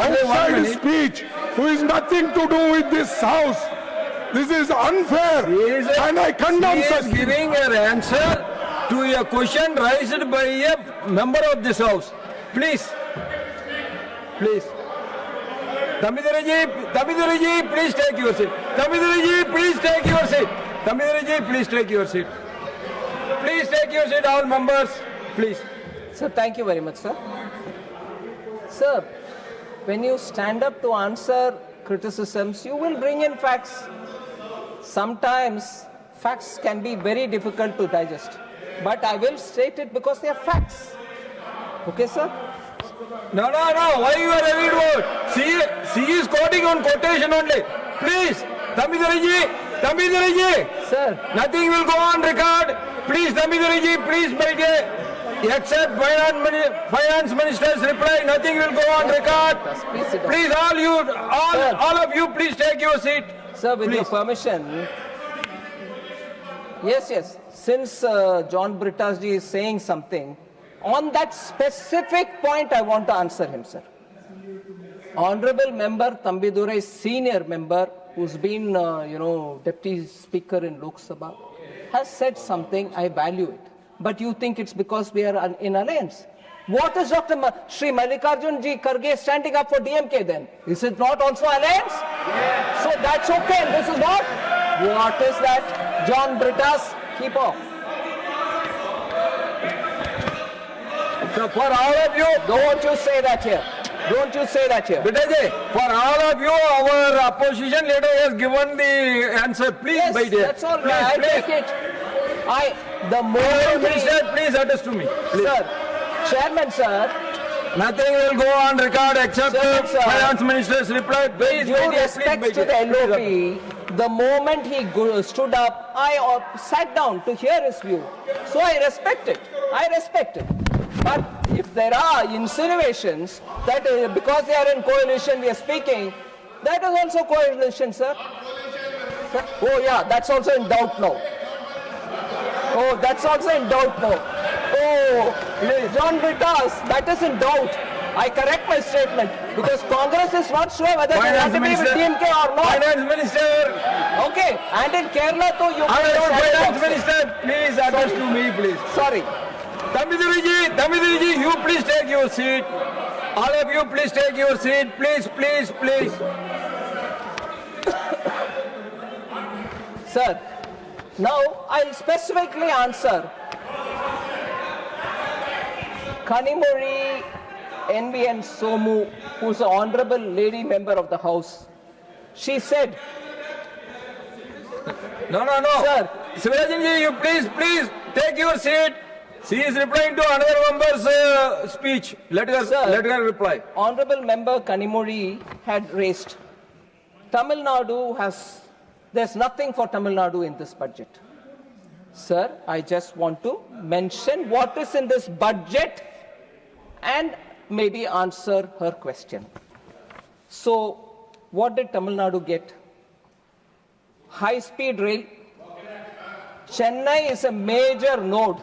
Outside speech who is nothing to do with this house. This is unfair and I condemn such. She is giving her answer to a question raised by a member of this house. Please. Tamidaraji, please take your seat. Tamidaraji, please take your seat. Tamidaraji, please take your seat. Please take your seat, all members. Please. Sir, thank you very much, sir. Sir, when you stand up to answer criticisms, you will bring in facts. Sometimes facts can be very difficult to digest, but I will state it because they are facts. Okay, sir? No. Why you are every word? She is quoting on quotation only. Please, Tamidaraji. Sir. Nothing will go on record. Please, Tamidaraji, please, by the except finance minister's reply, nothing will go on record. Please sit down. Please, all of you, please take your seat. Sir, with your Please. permission. Yes. Since John Brittaji is saying something, on that specific point I want to answer him, sir. Honorable member Tambidurai, senior member, who's been, deputy speaker in Lok Sabha, has said something, I value it. But you think it's because we are in alliance. What is Dr. Shri Mallikarjun ji Kharge standing up for DMK then? Is it not also alliance? Yes. So that's okay. This is not. What is that? John Brittas, keep off. So for all of you, Don't you say that here. Don't you say that here. Bitaji, for all of you, our opposition leader has given the answer. Please, Yes, by the that's all right. I take it. The moment Minister, please attest to me. Please. Sir, Chairman, sir, Nothing will go on record except Sir. Finance Minister's reply. Please, due please, respect please, to the please. LOP, the moment he stood up, I sat down to hear his view. So I respect it. But if there are insinuations that because they are in coalition we are speaking, that is also coalition, sir. Oh yeah, that's also in doubt now. Oh, John Brittas, that is in doubt. I correct my statement because Congress is not sure whether they want to be with DMK or not. Finance Minister. Okay, and in Kerala too, you Finance Minister, please attest to me, please. Sorry. Tamidaraji, you please take your seat. All of you, please take your seat. Please. Sir, now I'll specifically answer Kanimori NVN Somu, who's an honorable lady member of the House. She said, No. Sir. Sivarajanji, you please take your seat. She is replying to another member's speech. Let her reply. Honorable member Kanimori had raised, Tamil Nadu there's nothing for Tamil Nadu in this budget. Sir, I just want to mention what is in this budget and maybe answer her question. So, what did Tamil Nadu get? High-speed rail. Chennai is a major node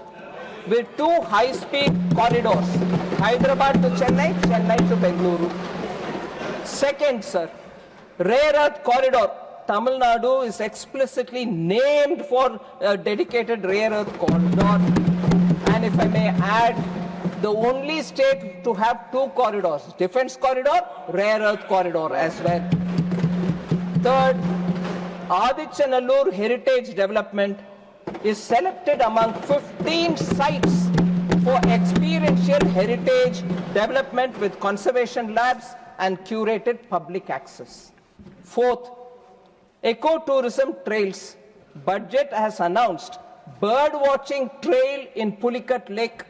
with 2 high-speed corridors. Hyderabad to Chennai, Chennai to Bengaluru. Second, sir, rare earth corridor. Tamil Nadu is explicitly named for a dedicated rare earth corridor. And if I may add, the only state to have two corridors, defense corridor, rare earth corridor as well. Third, Adichanallur Heritage Development is selected among 15 sites for experiential heritage development with conservation labs and curated public access. Fourth, ecotourism trails. Budget has announced bird watching trail in Pulikat Lake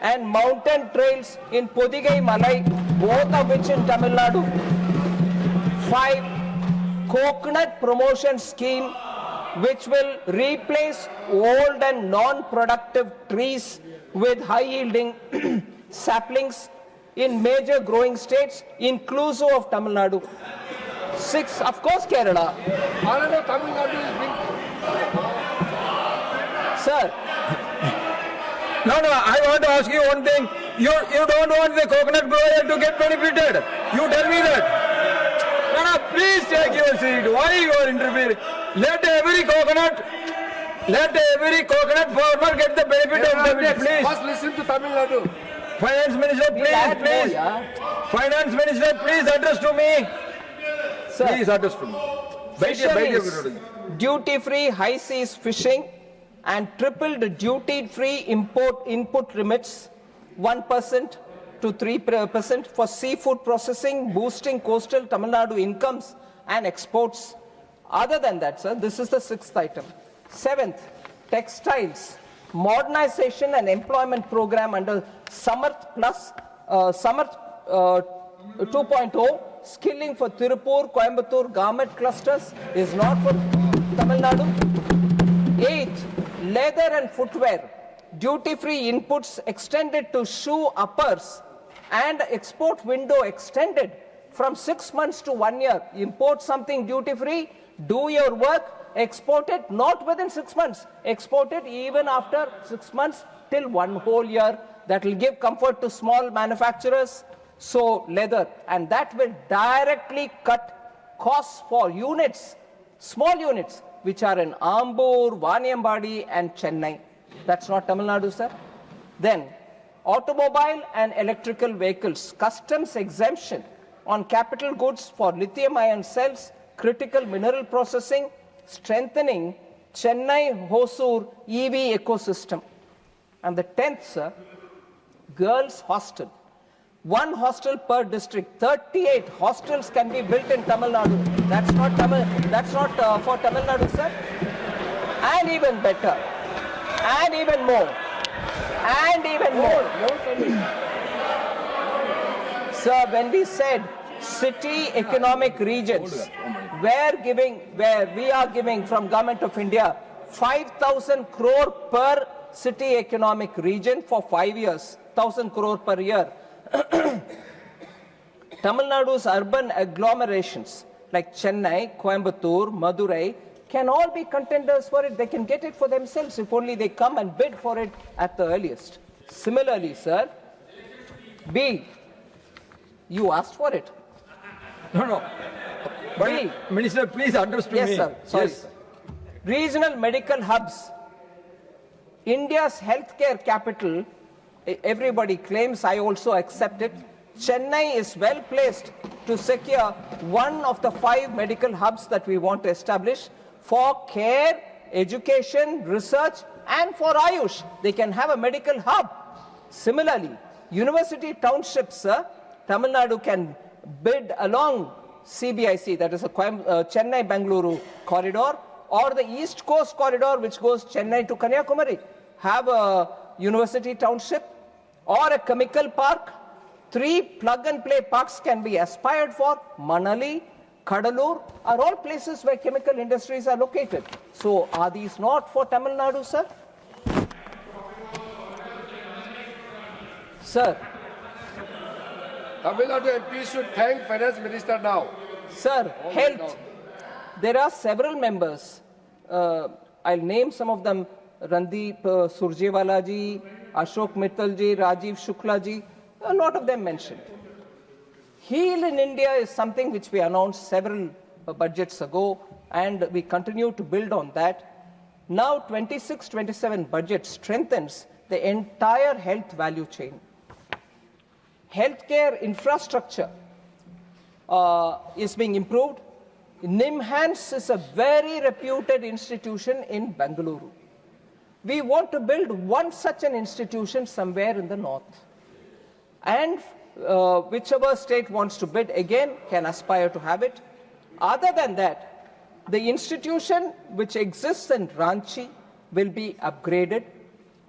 and mountain trails in Podigai Malai, both of which in Tamil Nadu. 5, coconut promotion scheme which will replace old and non-productive trees with high-yielding saplings in major growing states, inclusive of Tamil Nadu. 6, of course, Kerala. However, Tamil Nadu is being... Sir, No, I want to ask you one thing. You don't want the coconut grower to get benefited. You tell me that. No, please take your seat. Why you are interfering? Let every coconut farmer get the benefit of that, please. First listen to Tamil Nadu. Finance Minister, please. Finance Minister, please address to me. sir. Please address to me. Fisheries, duty-free high seas fishing and tripled duty-free input limits, 1% to 3% for seafood processing, boosting coastal Tamil Nadu incomes and exports. Other than that, sir, this is the 6th item. 7th, textiles, modernization and employment program under Samarth Plus, Samarth 2.0, skilling for Tirupur, Coimbatore garment clusters is not for Tamil Nadu. 8th, leather and footwear, duty-free inputs extended to shoe uppers and export window extended from 6 months to 1 year. Import something duty-free, do your work, export it not within 6 months, export it even after 6 months till 1 whole year. That will give comfort to small manufacturers. So leather, and that will directly cut costs for units, small units, which are in Ambur, Vaniambadi and Chennai. That's not Tamil Nadu, sir. Then, automobile and electrical vehicles, customs exemption on capital goods for lithium-ion cells, critical mineral processing, strengthening Chennai-Hosur EV ecosystem. And the 10th, sir, girls' hostel. 1 hostel per district. 38 hostels can be built in Tamil Nadu. That's not for Tamil Nadu, sir. And even better. And even more. And even more. Sir, when we said city economic regions, where we are giving from Government of India 5,000 crore per city economic region for 5 years, 1,000 crore per year. Tamil Nadu's urban agglomerations like Chennai, Coimbatore, Madurai can all be contenders for it. They can get it for themselves if only they come and bid for it at the earliest. Similarly, sir, B, you asked for it. No. B, Minister, please address to me. yes, sir. Sorry, sir. Regional medical hubs. India's healthcare capital, everybody claims, I also accept it. Chennai is well placed to secure one of the 5 medical hubs that we want to establish for care, education, research, and for Ayush. They can have a medical hub. Similarly, university townships, sir, Tamil Nadu can bid along CBIC, that is a Chennai-Bangalore corridor, or the East Coast corridor, which goes Chennai to Kanyakumari, have a university township or a chemical park. 3 plug-and-play parks can be aspired for. Manali, Kadalur are all places where chemical industries are located. So, are these not for Tamil Nadu, sir? Sir. Tamil Nadu MP should thank Finance Minister now. Sir, health. There are several members. I'll name some of them. Randeep Surjewala ji, Ashok Mittal ji, Rajiv Shukla ji. A lot of them mentioned. Heal in India is something which we announced several budgets ago, and we continue to build on that. Now, 26-27 budget strengthens the entire health value chain. Healthcare infrastructure is being improved. NIMHANS is a very reputed institution in Bengaluru. We want to build one such an institution somewhere in the north. And whichever state wants to bid again can aspire to have it. Other than that, the institution which exists in Ranchi will be upgraded.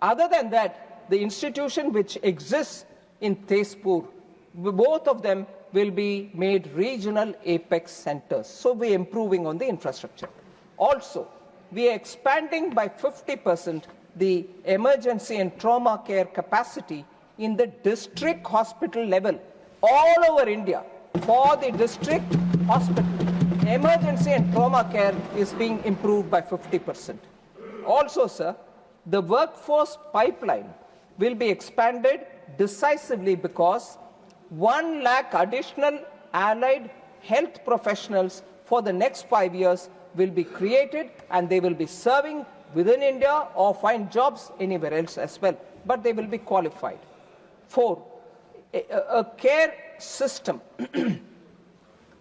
Other than that, the institution which exists in Tezpur, both of them will be made regional apex centers. So we are improving on the infrastructure. Also, we are expanding by 50% the emergency and trauma care capacity in the district hospital level all over India. For the district hospital, emergency and trauma care is being improved by 50%. Also, sir, the workforce pipeline will be expanded decisively because 1 lakh additional allied health professionals for the next 5 years will be created, and they will be serving within India or find jobs anywhere else as well, but they will be qualified. 4, a care system,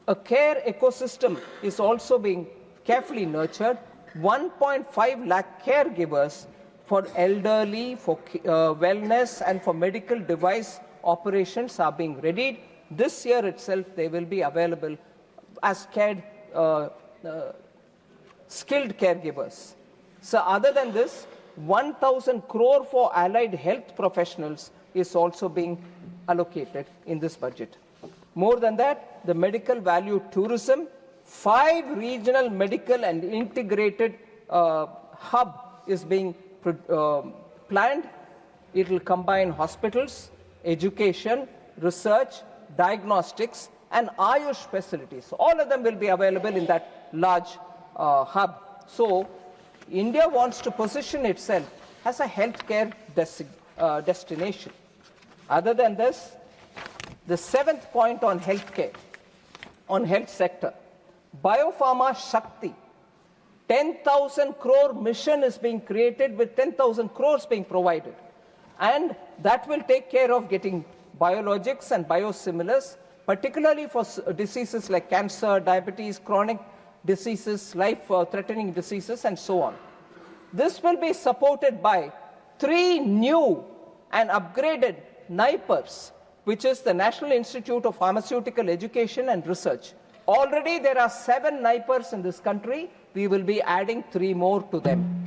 a care ecosystem is also being carefully nurtured. 1.5 lakh caregivers for elderly, for wellness, and for medical device operations are being readied. This year itself, they will be available as skilled caregivers. So other than this, 1,000 crore for allied health professionals is also being allocated in this budget. More than that, the medical value tourism, 5 regional medical and integrated hub is being planned. It will combine hospitals, education, research, diagnostics, and Ayush facilities. All of them will be available in that large hub. So, India wants to position itself as a healthcare destination. Other than this, the 7th point on healthcare, on health sector, Biopharma Shakti, 10,000 crore mission is being created with 10,000 crores being provided. And that will take care of getting biologics and biosimilars, particularly for diseases like cancer, diabetes, chronic diseases, life-threatening diseases, and so on. This will be supported by 3 new and upgraded NIPERs, which is the National Institute of Pharmaceutical Education and Research. Already there are 7 NIPERs in this country. We will be adding 3 more to them.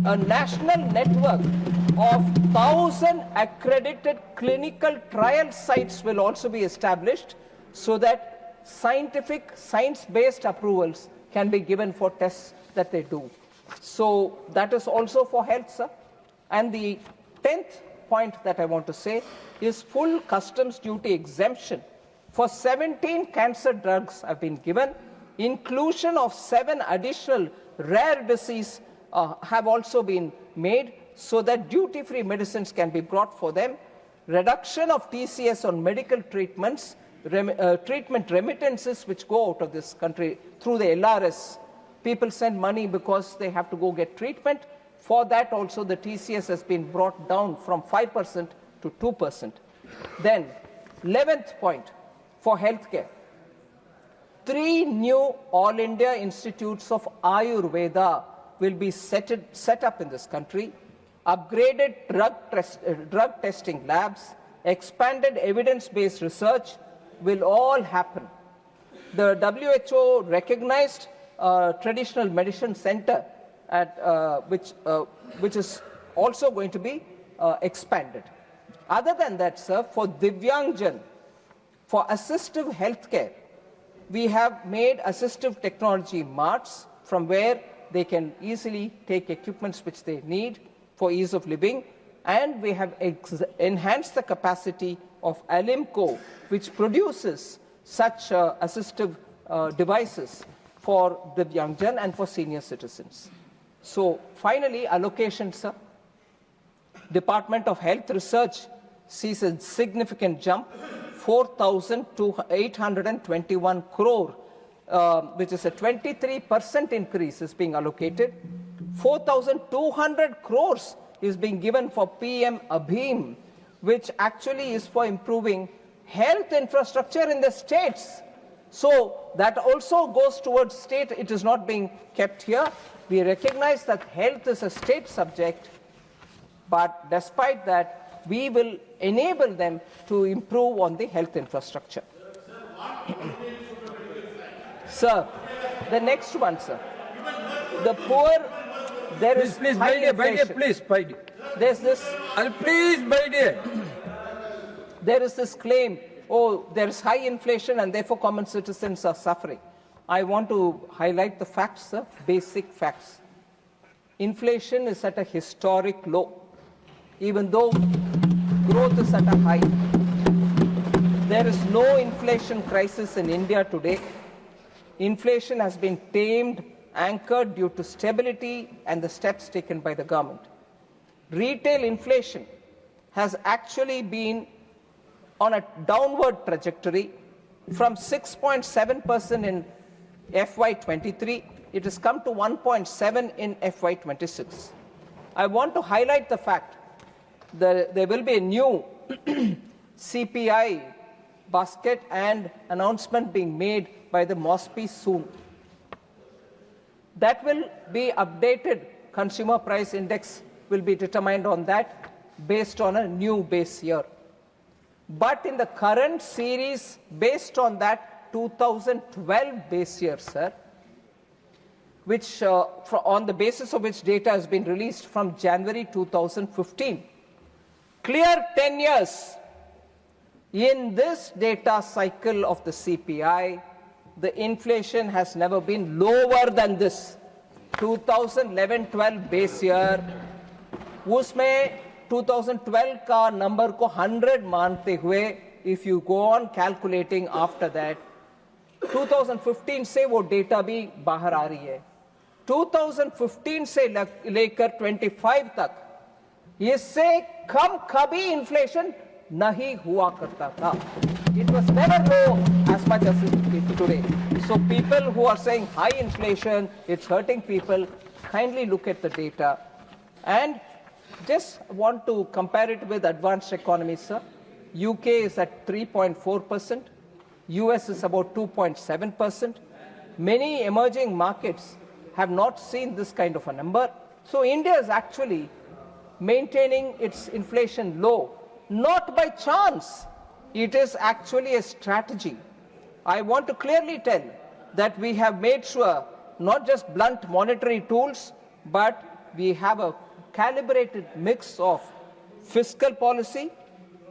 A national network of 1,000 accredited clinical trial sites will also be established so that science-based approvals can be given for tests that they do. So that is also for health, sir. And the 10th point that I want to say is full customs duty exemption for 17 cancer drugs have been given. Inclusion of 7 additional rare diseases have also been made so that duty-free medicines can be brought for them. Reduction of TCS on medical treatments, treatment remittances which go out of this country through the LRS. People send money because they have to go get treatment. For that also the TCS has been brought down from 5% to 2%. Then 11th point for healthcare. 3 new All India Institutes of Ayurveda will be set up in this country. Upgraded drug testing labs, expanded evidence-based research will all happen. The WHO recognized traditional medicine center which is also going to be expanded. Other than that, sir, for Divyangjan, for assistive healthcare, we have made assistive technology marts from where they can easily take equipments which they need for ease of living, and we have enhanced the capacity of Alimco, which produces such assistive devices for Divyangjan and for senior citizens. So finally, allocations, sir. Department of Health Research sees a significant jump, 4,821 crore, which is a 23% increase is being allocated. 4,200 crores is being given for PM Abhim, which actually is for improving health infrastructure in the states. So that also goes towards state. It is not being kept here. We recognize that health is a state subject, but despite that, we will enable them to improve on the health infrastructure. Sir, the next one, sir. The poor, there is Please, high inflation. please, bide. There's this, Please, bide. there is this claim, oh, there is high inflation and therefore common citizens are suffering. I want to highlight the facts, sir, basic facts. Inflation is at a historic low, even though growth is at a high. There is no inflation crisis in India today. Inflation has been tamed, anchored due to stability and the steps taken by the government. Retail inflation has actually been on a downward trajectory from 6.7% in FY23. It has come to 1.7 in FY26. I want to highlight the fact that there will be a new CPI basket and announcement being made by the MSMEs soon. That will be updated. Consumer price index will be determined on that based on a new base year. But in the current series, based on that 2012 base year, sir, which on the basis of which data has been released from January 2015, clear 10 years. In this data cycle of the CPI, the inflation has never been lower than this. 2011-12 base year, उसमें 2012 का number को 100 मानते हुए, if you go on calculating after that, 2015 से वो data भी बाहर आ रही है. 2015 से लेकर 25 तक इससे कम कभी inflation नहीं हुआ करता था. It was never low as much as it is today. So people who are saying high inflation, it's hurting people, kindly look at the data. And just want to compare it with advanced economies, sir. UK is at 3.4%. US is about 2.7%. Many emerging markets have not seen this kind of a number. So India is actually maintaining its inflation low, not by chance. It is actually a strategy. I want to clearly tell that we have made sure not just blunt monetary tools, but we have a calibrated mix of fiscal policy,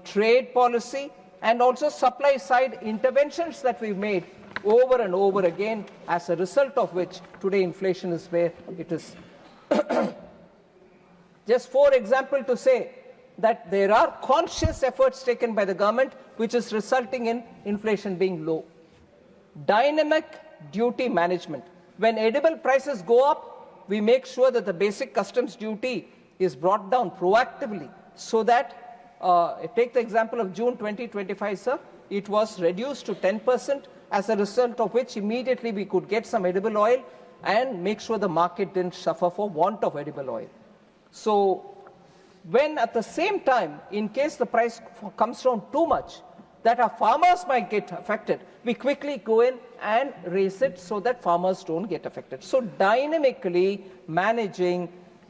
trade policy, and also supply side interventions that we've made over and over again, as a result of which today inflation is where it is. Just for example to say that there are conscious efforts taken by the government which is resulting in inflation being low. Dynamic duty management. When edible prices go up, we make sure that the basic customs duty is brought down proactively so that, take the example of June 2025, sir, it was reduced to 10%, as a result of which immediately we could get some edible oil and make sure the market didn't suffer for want of edible oil. So when at the same time, in case the price comes down too much, that our farmers might get affected, we quickly go in and raise it so that farmers don't get affected. So dynamically managing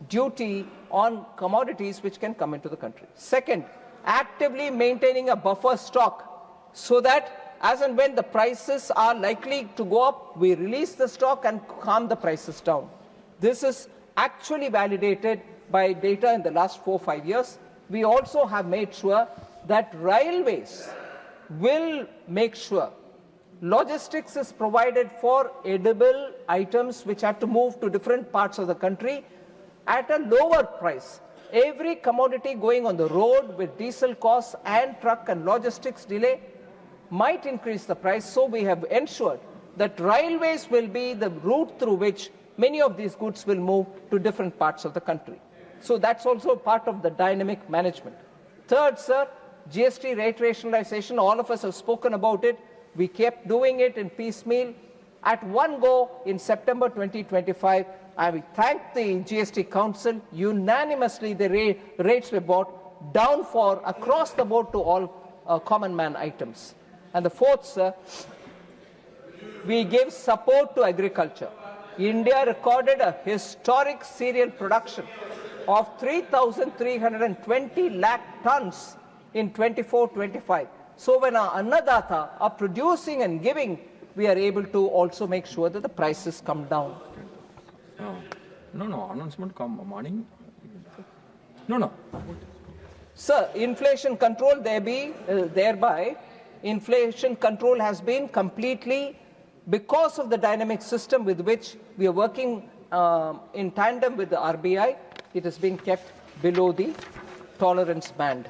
duty on commodities which can come into the country. Second, actively maintaining a buffer stock so that as and when the prices are likely to go up, we release the stock and calm the prices down. This is actually validated by data in the last 4 or 5 years. We also have made sure that railways will make sure logistics is provided for edible items which have to move to different parts of the country at a lower price. Every commodity going on the road with diesel costs and truck and logistics delay might increase the price. So we have ensured that railways will be the route through which many of these goods will move to different parts of the country. So that's also part of the dynamic management. Third, sir, GST rate rationalization, all of us have spoken about it. We kept doing it in piecemeal. At one go in September 2025, I will thank the GST Council. Unanimously, the rates were brought down for across the board to all common man items. And the fourth, sir, we gave support to agriculture. India recorded a historic cereal production of 3,320 lakh tons in 24-25. So when our annadata are producing and giving, we are able to also make sure that the prices come down. No, announcement come morning. No. Sir, inflation control, thereby, inflation control has been completely, because of the dynamic system with which we are working in tandem with the RBI, it has been kept below the tolerance band.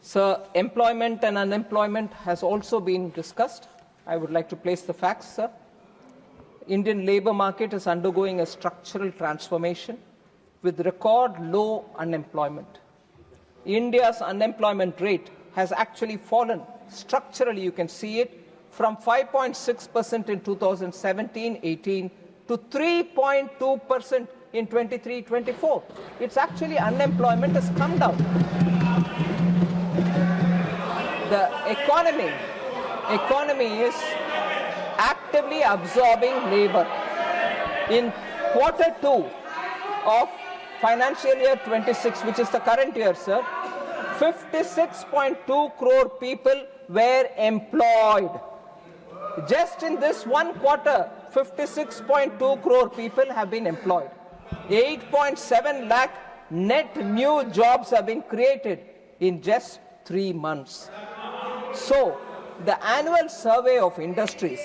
Sir, employment and unemployment has also been discussed. I would like to place the facts, sir. Indian labour market is undergoing a structural transformation with record low unemployment. India's unemployment rate has actually fallen structurally, you can see it, from 5.6% in 2017-18 to 3.2% in 23-24. It's actually unemployment has come down. The economy is actively absorbing labor. In Q2 of financial year 26, which is the current year, sir, 56.2 crore people were employed. Just in this one quarter, 56.2 crore people have been employed. 8.7 lakh net new jobs have been created in just 3 months. So, the annual survey of industries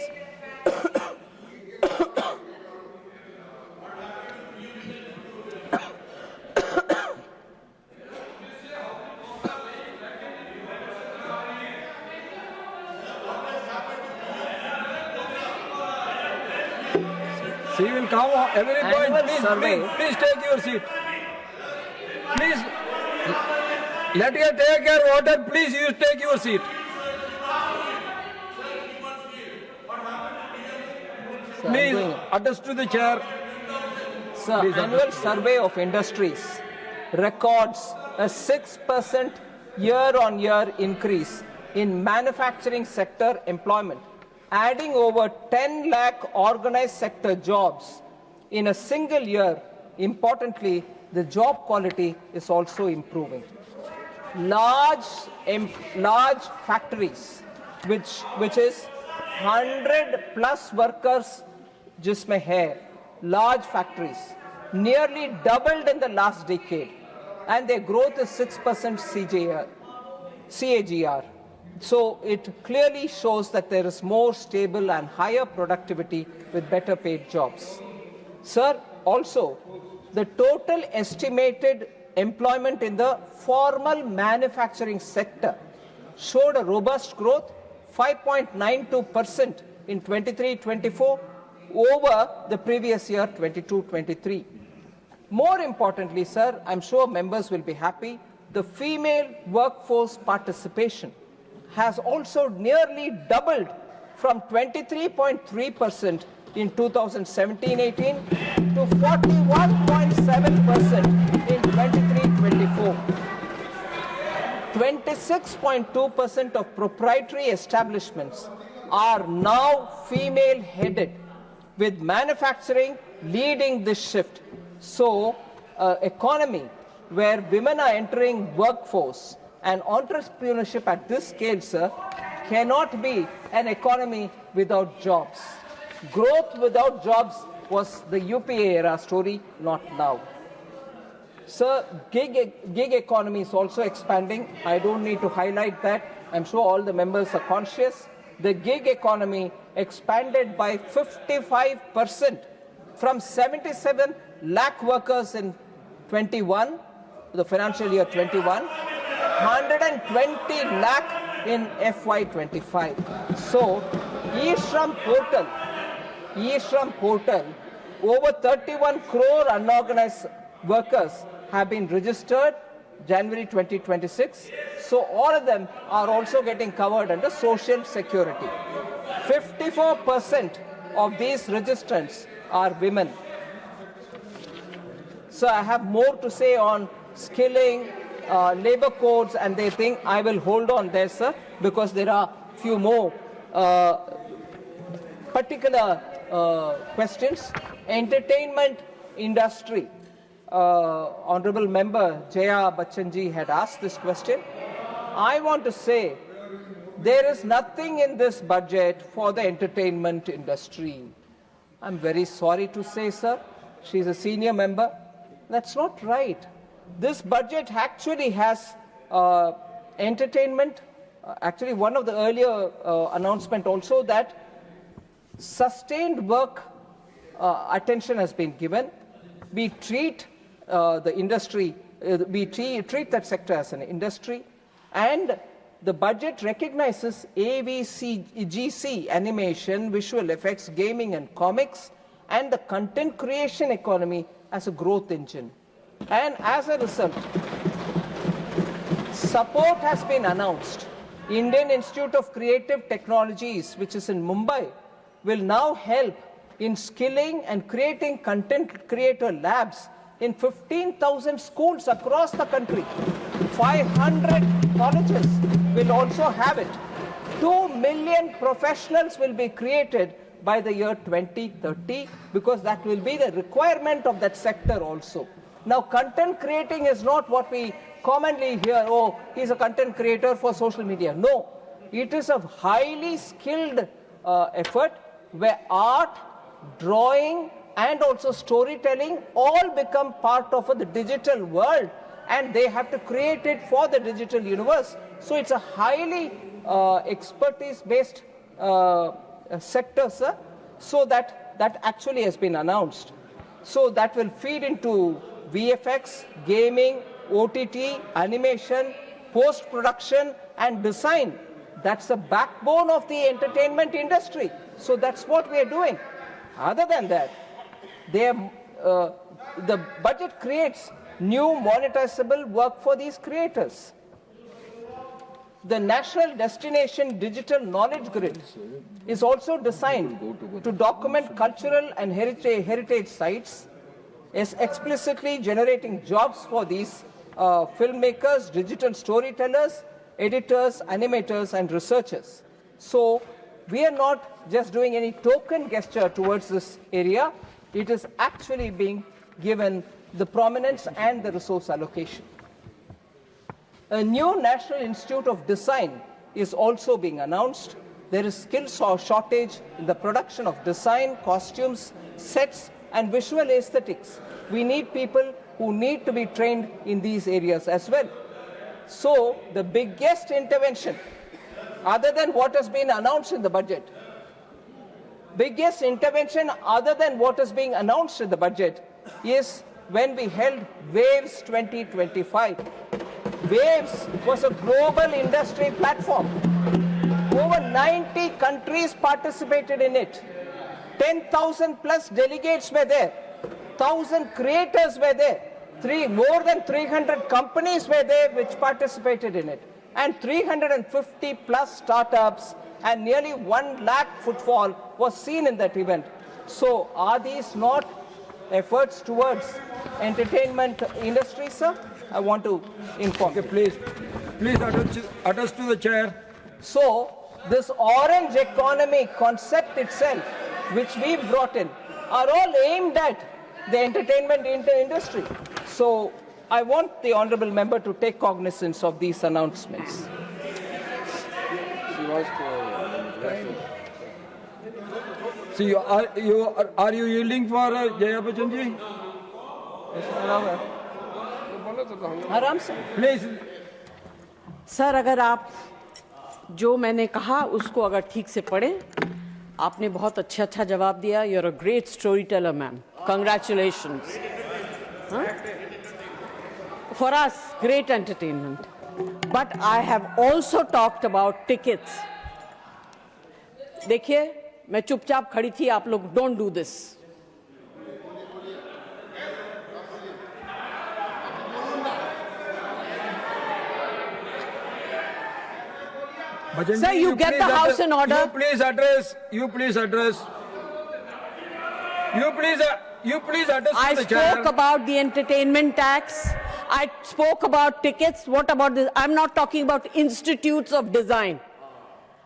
She will come every point. Please take your seat. Please let her take her water. Please you take your seat. Sir, Please attest to the chair. Sir, annual survey of industries records a 6% year-on-year increase in manufacturing sector employment, adding over 10 lakh organized sector jobs in a single year. Importantly, the job quality is also improving. Large factories, which is 100 plus workers, jisme hai, large factories, nearly doubled in the last decade, and their growth is 6% CAGR. So it clearly shows that there is more stable and higher productivity with better paid jobs. Sir, also, the total estimated employment in the formal manufacturing sector showed a robust growth, 5.92% in 23-24 over the previous year, 22-23. More importantly, sir, I'm sure members will be happy, the female workforce participation has also nearly doubled from 23.3% in 2017-18 to 41.7% in 23-24. 26.2% of proprietary establishments are now female-headed, with manufacturing leading this shift. So, economy where women are entering workforce and entrepreneurship at this scale, sir, cannot be an economy without jobs. Growth without jobs was the UPA era story, not now. Sir, gig economy is also expanding. I don't need to highlight that. I'm sure all the members are conscious. The gig economy expanded by 55% from 77 lakh workers in 21, the financial year 21, 120 lakh in FY25. So, e-Shram portal over 31 crore unorganized workers have been registered January 2026. So all of them are also getting covered under Social Security. 54% of these registrants are women. So I have more to say on skilling, labor codes and they think I will hold on there, sir, because there are few more particular questions. Entertainment industry. Honorable Member Jaya Bachchanji had asked this question. I want to say there is nothing in this budget for the entertainment industry. I'm very sorry to say, sir, she's a senior member. That's not right. This budget actually has entertainment. Actually, one of the earlier announcement also that sustained work attention has been given. We treat the industry, we treat that sector as an industry, and the budget recognizes AVCGC, animation, visual effects, gaming and comics, and the content creation economy as a growth engine. And as a result, support has been announced. Indian Institute of Creative Technologies, which is in Mumbai, will now help in skilling and creating content creator labs in 15,000 schools across the country. 500 colleges will also have it. 2 million professionals will be created by the year 2030 because that will be the requirement of that sector also. Now, content creating is not what we commonly hear, oh, he's a content creator for social media. No, it is a highly skilled effort where art, drawing, and also storytelling all become part of the digital world, and they have to create it for the digital universe. So it's a highly expertise-based sector, sir. So that actually has been announced. So that will feed into VFX, gaming, OTT, animation, post-production, and design. That's the backbone of the entertainment industry. So that's what we are doing. Other than that, the budget creates new monetizable work for these creators. The National Destination Digital Knowledge Grid is also designed to document cultural and heritage sites, is explicitly generating jobs for these filmmakers, digital storytellers, editors, animators, and researchers. So we are not just doing any token gesture towards this area. It is actually being given the prominence and the resource allocation. A new National Institute of Design is also being announced. There is skill shortage in the production of design, costumes, sets, and visual aesthetics. We need people who need to be trained in these areas as well. So the biggest intervention, other than what has been announced in the budget, biggest intervention other than what is being announced in the budget is when we held Waves 2025. Waves was a global industry platform. Over 90 countries participated in it. 10,000 plus delegates were there. 1,000 creators were there. More than 300 companies were there which participated in it. And 350 plus startups and nearly 1 lakh footfall was seen in that event. So are these not efforts towards entertainment industry, sir? I want to inform. Okay, please attach to the chair. So this orange economy concept itself, which we brought in, are all aimed at the entertainment industry. So I want the honourable member to take cognizance of these announcements. See, are you yielding for Jaya Bachchanji? आराम से. Please. Sir, अगर आप जो मैंने कहा उसको अगर ठीक से पढ़ें, आपने बहुत अच्छा जवाब दिया. You are a great storyteller, ma'am. Congratulations. For us, great entertainment. But I have also talked about tickets. देखिए, मैं चुपचाप खड़ी थी. आप लोग don't do this. Bhajanji, Sir, you get please the house address- in order. You please address. You please address I to the chair. spoke about the entertainment tax. I spoke about tickets. What about this? I'm not talking about institutes of design.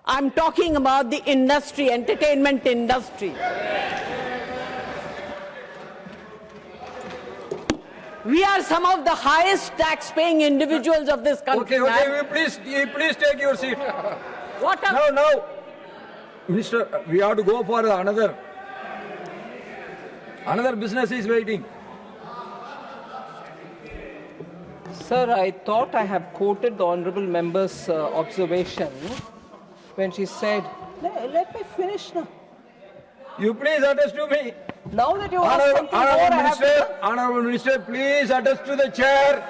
I'm talking about the industry, entertainment industry. We are some of the highest tax-paying individuals of this country. Okay, man. you please take your seat. What a Now, Minister, we have to go for another business is waiting. Sir, I thought I have quoted the honourable member's observation when she said, let me finish now. You please address to me. Now that you asked something more, I have to... Honourable Minister, please address to the chair.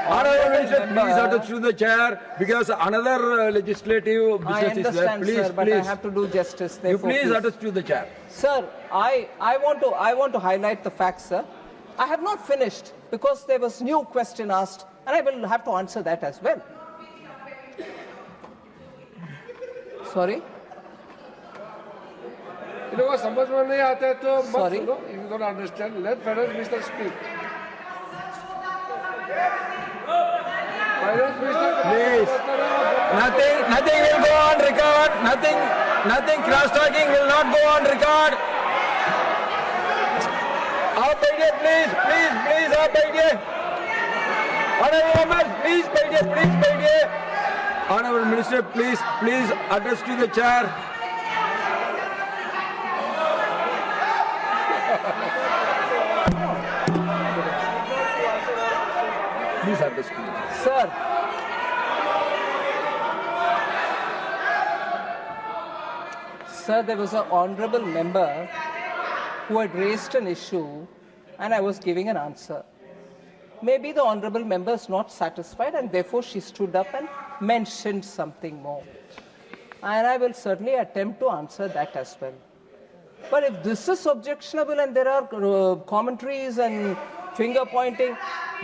Honourable Minister, please address to the chair because another legislative I business is there. understand, Please, sir, but I please. have to do justice. You Therefore, please address to the chair. Sir, I want to highlight the fact, sir. I have not finished because there was new question asked, and I will have to answer that as well. Sorry? You know what? समझ में नहीं आता है तो मत Sorry. सुनो. If you don't understand, let Finance Minister speak. Finance Minister. Please. Nothing will go on record. Nothing cross-talking will not go on record. आप बैठिए, please, आप बैठिए. Honourable members, please बैठिए. Honourable Minister, please address to the chair. Please address to the chair. Sir, Sir, there was an honourable member who had raised an issue and I was giving an answer. Maybe the honourable member is not satisfied and therefore she stood up and mentioned something more. And I will certainly attempt to answer that as well. But if this is objectionable and there are commentaries and finger pointing,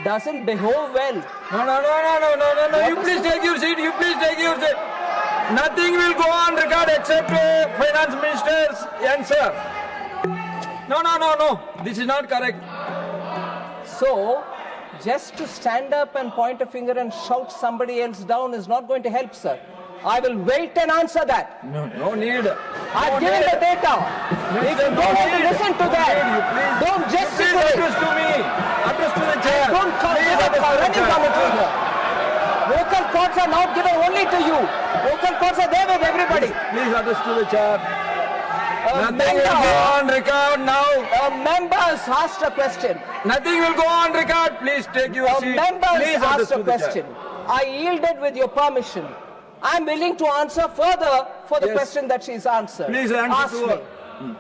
doesn't behove well. No. You please take your seat. Nothing will go on record except Finance Minister's answer. No. This is not correct. So, just to stand up and point a finger and shout somebody else down is not going to help, sir. I will wait and answer that. No need. I've given the data. If you don't want to listen to that, don't Please gesticulate. address to me. Address to the chair. Don't come Please up with address to the any chair. commentary here. Vocal cords are not given only to you. Vocal cords are there with everybody. Please address to the chair. A Nothing will go member, on record now. a member has asked a question. Nothing will go on record. Please take your A seat. member Please has address asked a to the chair. question. I yielded with your permission. I'm willing to answer further for the Yes. question that she's answered. Please answer Ask to me. her.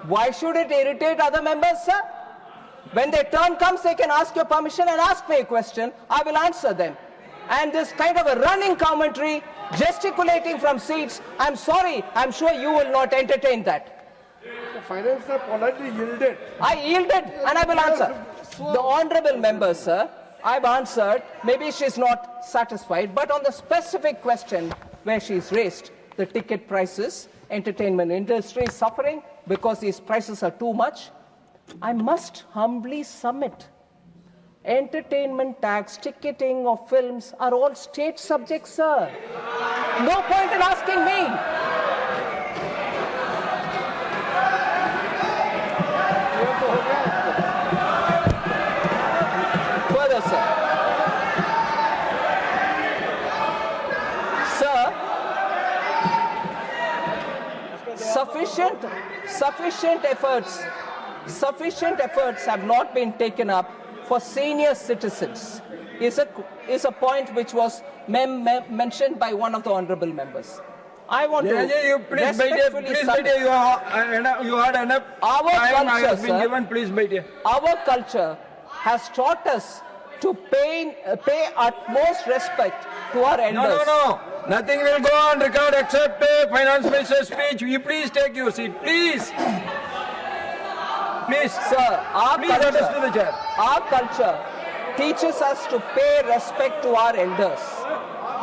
Why should it irritate other members, sir? When their turn comes, they can ask your permission and ask me a question. I will answer them. And this kind of a running commentary, gesticulating from seats, I'm sorry, I'm sure you will not entertain that. The Finance Minister politely yielded. I yielded and I will answer. The honourable member, sir, I've answered. Maybe she's not satisfied, but on the specific question where she's raised, the ticket prices, entertainment industry is suffering because these prices are too much, I must humbly submit. Entertainment tax, ticketing of films are all state subjects, sir. No point in asking me. Further, sir. Sir, sufficient efforts have not been taken up for senior citizens is a point which was mentioned by one of the honourable members. I want to You please respectfully submit. You had enough Our time I culture, have been sir. given. Please बैठिए. Our culture has taught us to pay utmost respect to our elders. No. Nothing will go on record except Finance Minister's speech. You please take your seat. Please. Sir, Please address to the chair. our culture teaches us to pay respect to our elders.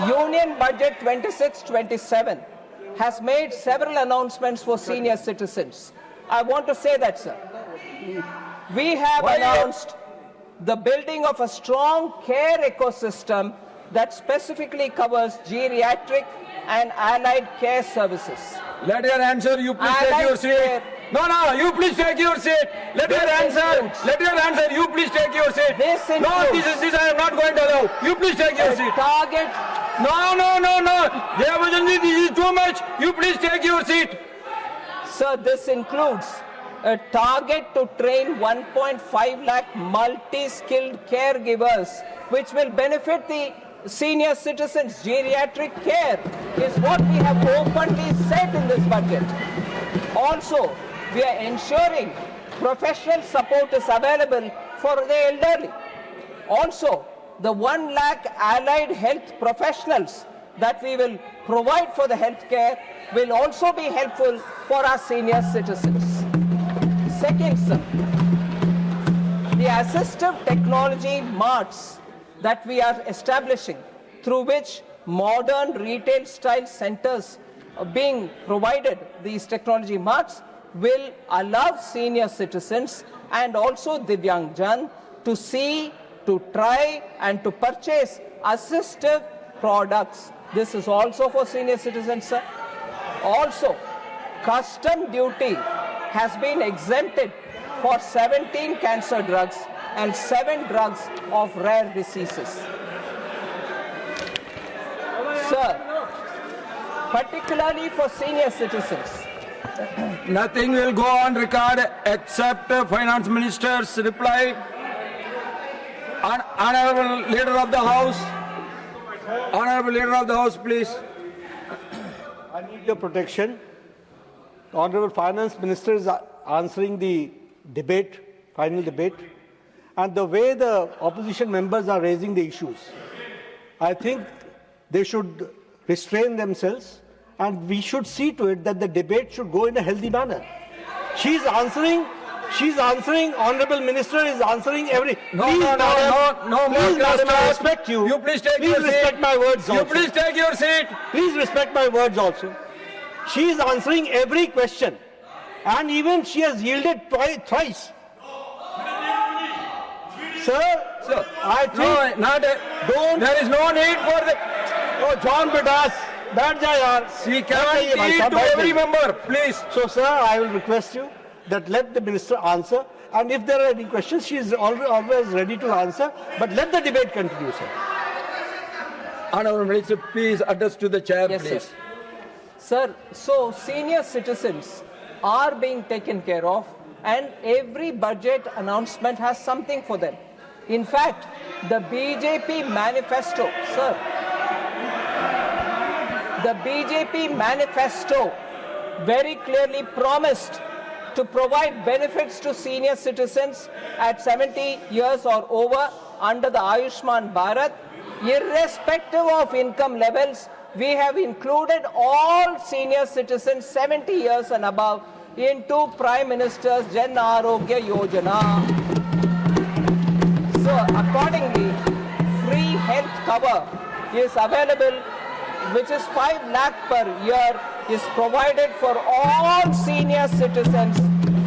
Union Budget 26-27 has made several announcements for senior citizens. I want to say that, sir. We have announced the building of a strong care ecosystem that specifically covers geriatric and allied care services. Let her answer. You please take Allied your seat. care. No, you please take your seat. Let her answer. includes- Let her answer. You please take your seat. This No, includes- this I am not going to allow. You please take your seat. Target. No. Devajanji, this is too much. You please take your seat. Sir, this includes a target to train 1.5 lakh multi-skilled caregivers, which will benefit the senior citizens. Geriatric care is what we have openly said in this budget. Also, we are ensuring professional support is available for the elderly. Also, the 1 lakh allied health professionals that we will provide for the healthcare will also be helpful for our senior citizens. Second, sir, the assistive technology marts that we are establishing, through which modern retail style centers are being provided, these technology marts will allow senior citizens and also Divyangjan to see, to try and to purchase assistive products. This is also for senior citizens, sir. Also, custom duty has been exempted for 17 cancer drugs and 7 drugs of rare diseases. Sir, particularly for senior citizens, Nothing will go on record except Finance Minister's reply. Honorable Leader of the House. Honorable Leader of the House, please. I need your protection. The Honorable Finance Minister is answering the debate, final debate, and the way the opposition members are raising the issues, I think they should restrain themselves, and we should see to it that the debate should go in a healthy manner. She's answering, Honorable Minister is answering every... No, please, no, madam, no, please, madam, I talk. respect you. You please take Please your seat. respect my words You also. please take your seat. Please respect my words also. She is answering every question, and even she has yielded thrice. Sir, I think don't. There is no need for the... Oh, John Bidas, बैठ जा यार. She can yield to every member, please. So, sir, I will request you that let the minister answer, and if there are any questions, she is always ready to answer. But let the debate continue, sir. Honorable Minister, please address to the chair, yes, please. sir. Sir, so senior citizens are being taken care of, and every budget announcement has something for them. In fact, the BJP manifesto, sir, the BJP manifesto very clearly promised to provide benefits to senior citizens at 70 years or over under the Ayushman Bharat. Irrespective of income levels, we have included all senior citizens 70 years and above into Prime Minister's Jan Arogya Yojana. So accordingly, free health cover is available, which is 5 lakh per year, is provided for all senior citizens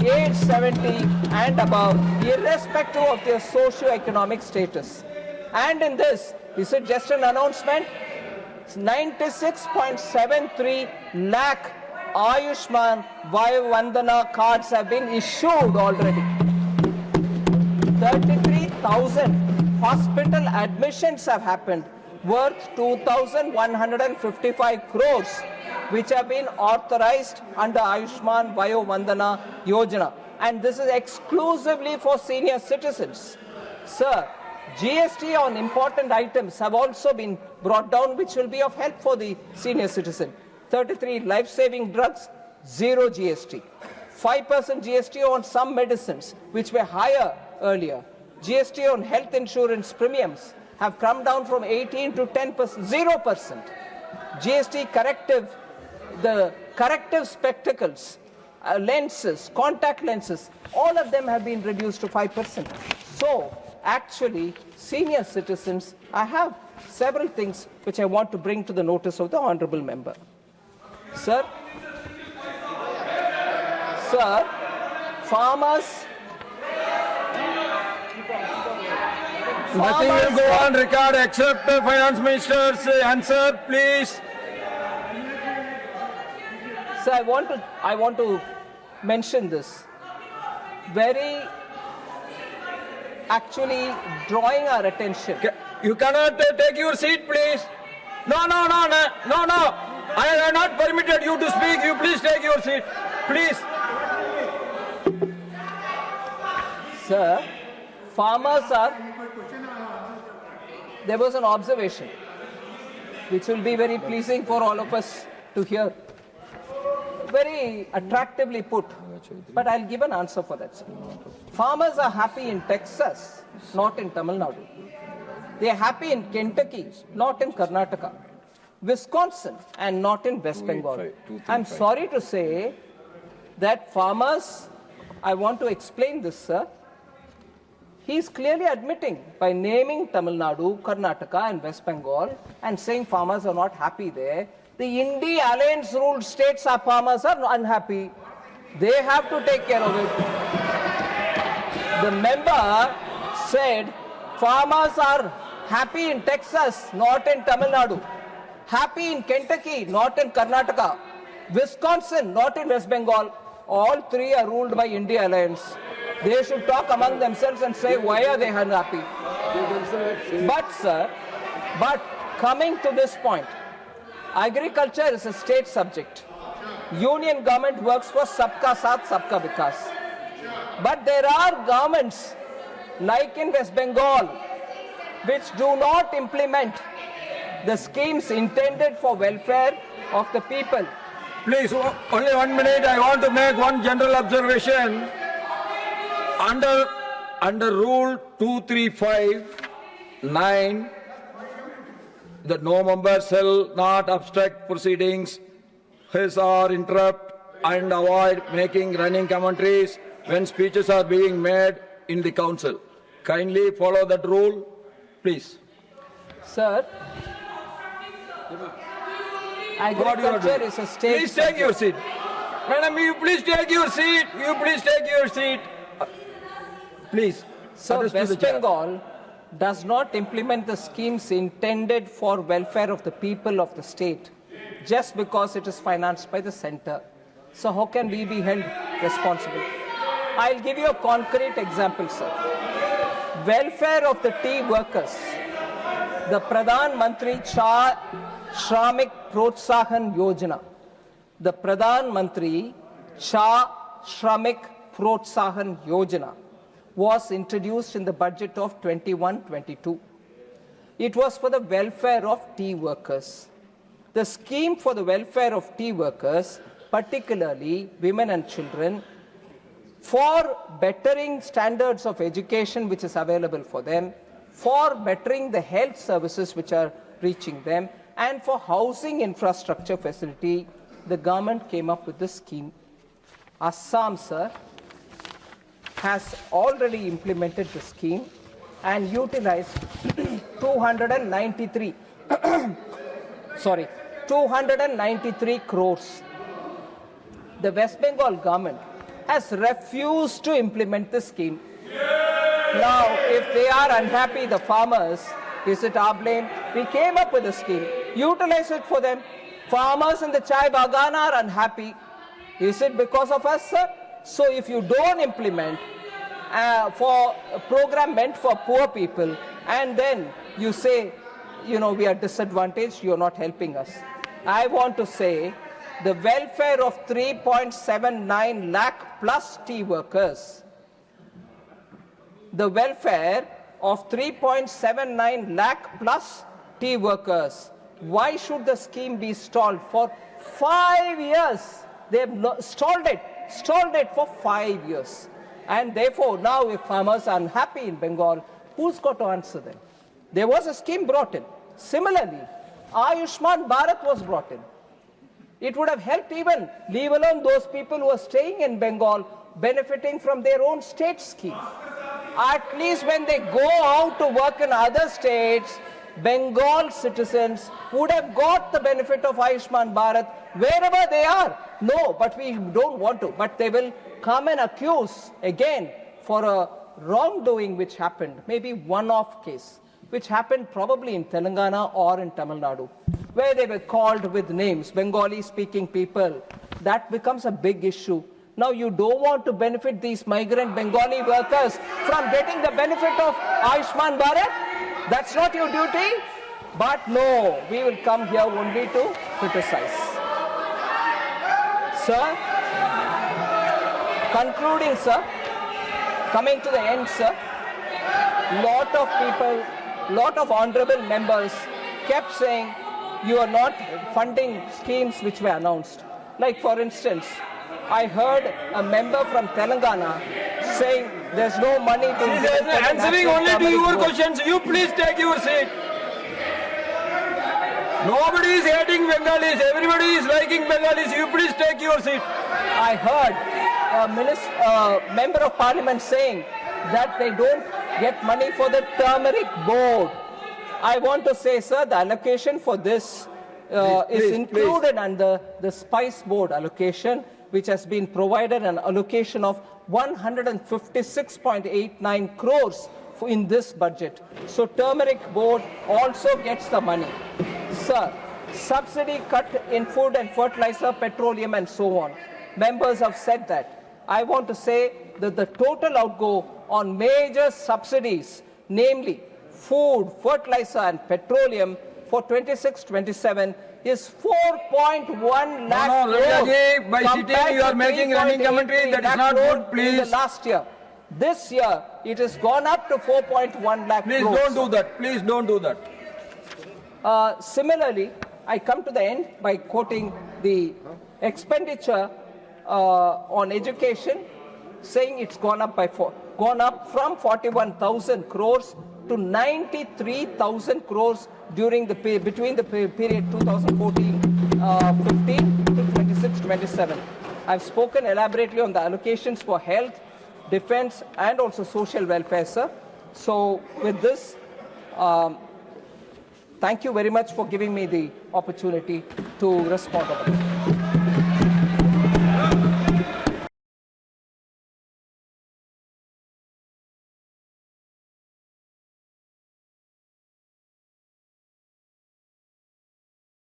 aged 70 and above, irrespective of their socio-economic status. And in this is just an announcement, 96.73 lakh Ayushman Vandana cards have been issued already. 33,000 hospital admissions have happened, worth 2,155 crores, which have been authorized under Ayushman Vandana Yojana. And this is exclusively for senior citizens. Sir, GST on important items have also been brought down, which will be of help for the senior citizen. 33 life-saving drugs, 0 GST. 5% GST on some medicines, which were higher earlier. GST on health insurance premiums have come down from 18 to 10%, 0%. GST corrective, the corrective spectacles, lenses, contact lenses, all of them have been reduced to 5%. So, actually, senior citizens, I have several things which I want to bring to the notice of the honorable member. Sir, farmers. Nothing will go on record except the Finance Minister's answer, please. So I want to mention this. Very actually drawing our attention. You cannot take your seat, please. No. I have not permitted you to speak. You please take your seat, please. Sir, farmers are. There was an observation which will be very pleasing for all of us to hear. Very attractively put, but I'll give an answer for that, sir. Farmers are happy in Texas, not in Tamil Nadu. They are happy in Kentucky, not in Karnataka. Wisconsin, and not in West Bengal. I'm sorry to say that farmers, I want to explain this, sir. He is clearly admitting by naming Tamil Nadu, Karnataka and West Bengal and saying farmers are not happy there. The Indy Alliance ruled states are farmers are unhappy. They have to take care of it. The member said farmers are happy in Texas, not in Tamil Nadu. Happy in Kentucky, not in Karnataka. Wisconsin, not in West Bengal. All three are ruled by Indy Alliance. They should talk among themselves and say why are they unhappy. But sir, coming to this point, agriculture is a state subject. Union government works for Sabka Saath, Sabka Vikas. But there are governments, like in West Bengal, which do not implement the schemes intended for welfare of the people. Please, only 1 minute. I want to make one general observation. Under Rule 235(9), that no member shall not obstruct proceedings, hiss or interrupt, and avoid making running commentaries when speeches are being made in the council. Kindly follow that rule, please. Sir, agriculture is a state. Please take your seat. Madam, you please take your seat. You please take your seat. Please. So West Bengal does not implement the schemes intended for welfare of the people of the state just because it is financed by the center. So how can we be held responsible? I'll give you a concrete example, sir. Welfare of the tea workers. The Pradhan Mantri Shramik Protsahan Yojana. The Pradhan Mantri Shramik Protsahan Yojana was introduced in the budget of 21-22. It was for the welfare of tea workers. The scheme for the welfare of tea workers, particularly women and children, for bettering standards of education which is available for them, for bettering the health services which are reaching them, and for housing infrastructure facility, the government came up with this scheme. Assam, sir, has already implemented the scheme and utilized 293 crores. The West Bengal government has refused to implement the scheme. Now, if they are unhappy, the farmers, is it our blame? We came up with a scheme, utilize it for them. Farmers in the chai bagan are unhappy. Is it because of us, sir? So if you don't implement for a program meant for poor people, and then you say, we are disadvantaged, you're not helping us. I want to say the welfare of 3.79 lakh plus tea workers, the welfare of 3.79 lakh plus tea workers, why should the scheme be stalled for 5 years? They have stalled it for 5 years. And therefore, now if farmers are unhappy in Bengal, who's got to answer them? There was a scheme brought in. Similarly, Ayushman Bharat was brought in. It would have helped even, leave alone those people who are staying in Bengal, benefiting from their own state scheme. At least when they go out to work in other states, Bengal citizens would have got the benefit of Ayushman Bharat wherever they are. No, but we don't want to. But they will come and accuse again for a wrongdoing which happened, maybe one-off case, which happened probably in Telangana or in Tamil Nadu, where they were called with names, Bengali-speaking people. That becomes a big issue. Now you don't want to benefit these migrant Bengali workers from getting the benefit of Ayushman Bharat? That's not your duty? But no, we will come here only to criticize. Sir, concluding, sir, coming to the end, sir, lot of people, lot of honorable members kept saying you are not funding schemes which were announced. Like for instance, I heard a member from Telangana saying there's no money to... He is answering only to your questions. You please take your seat. Nobody is hating Bengalis. Everybody is liking Bengalis. You please take your seat. I heard a member of parliament saying that they don't get money for the turmeric board. I want to say, sir, the allocation for this is included under the spice board allocation, which has been provided an allocation of 156.89 crores in this budget. So turmeric board also gets the money. Sir, subsidy cut in food and fertilizer, petroleum and so on. Members have said that. I want to say that the total outgo on major subsidies, namely food, fertilizer and petroleum for 26-27 is 4.1 lakh No, Rajaji, by compared sitting you are to making running commentary. That is lakh not crore good, please. in the last year. This year, it has gone up to 4.1 lakh Please crores. don't do that. Please don't do that. Similarly, I come to the end by quoting the expenditure on education, saying it's gone up from 41,000 crores to 93,000 crores during the between the period 2014-15 to 26-27. I've spoken elaborately on the allocations for health, defense, and also social welfare, sir. So with this, thank you very much for giving me the opportunity to respond.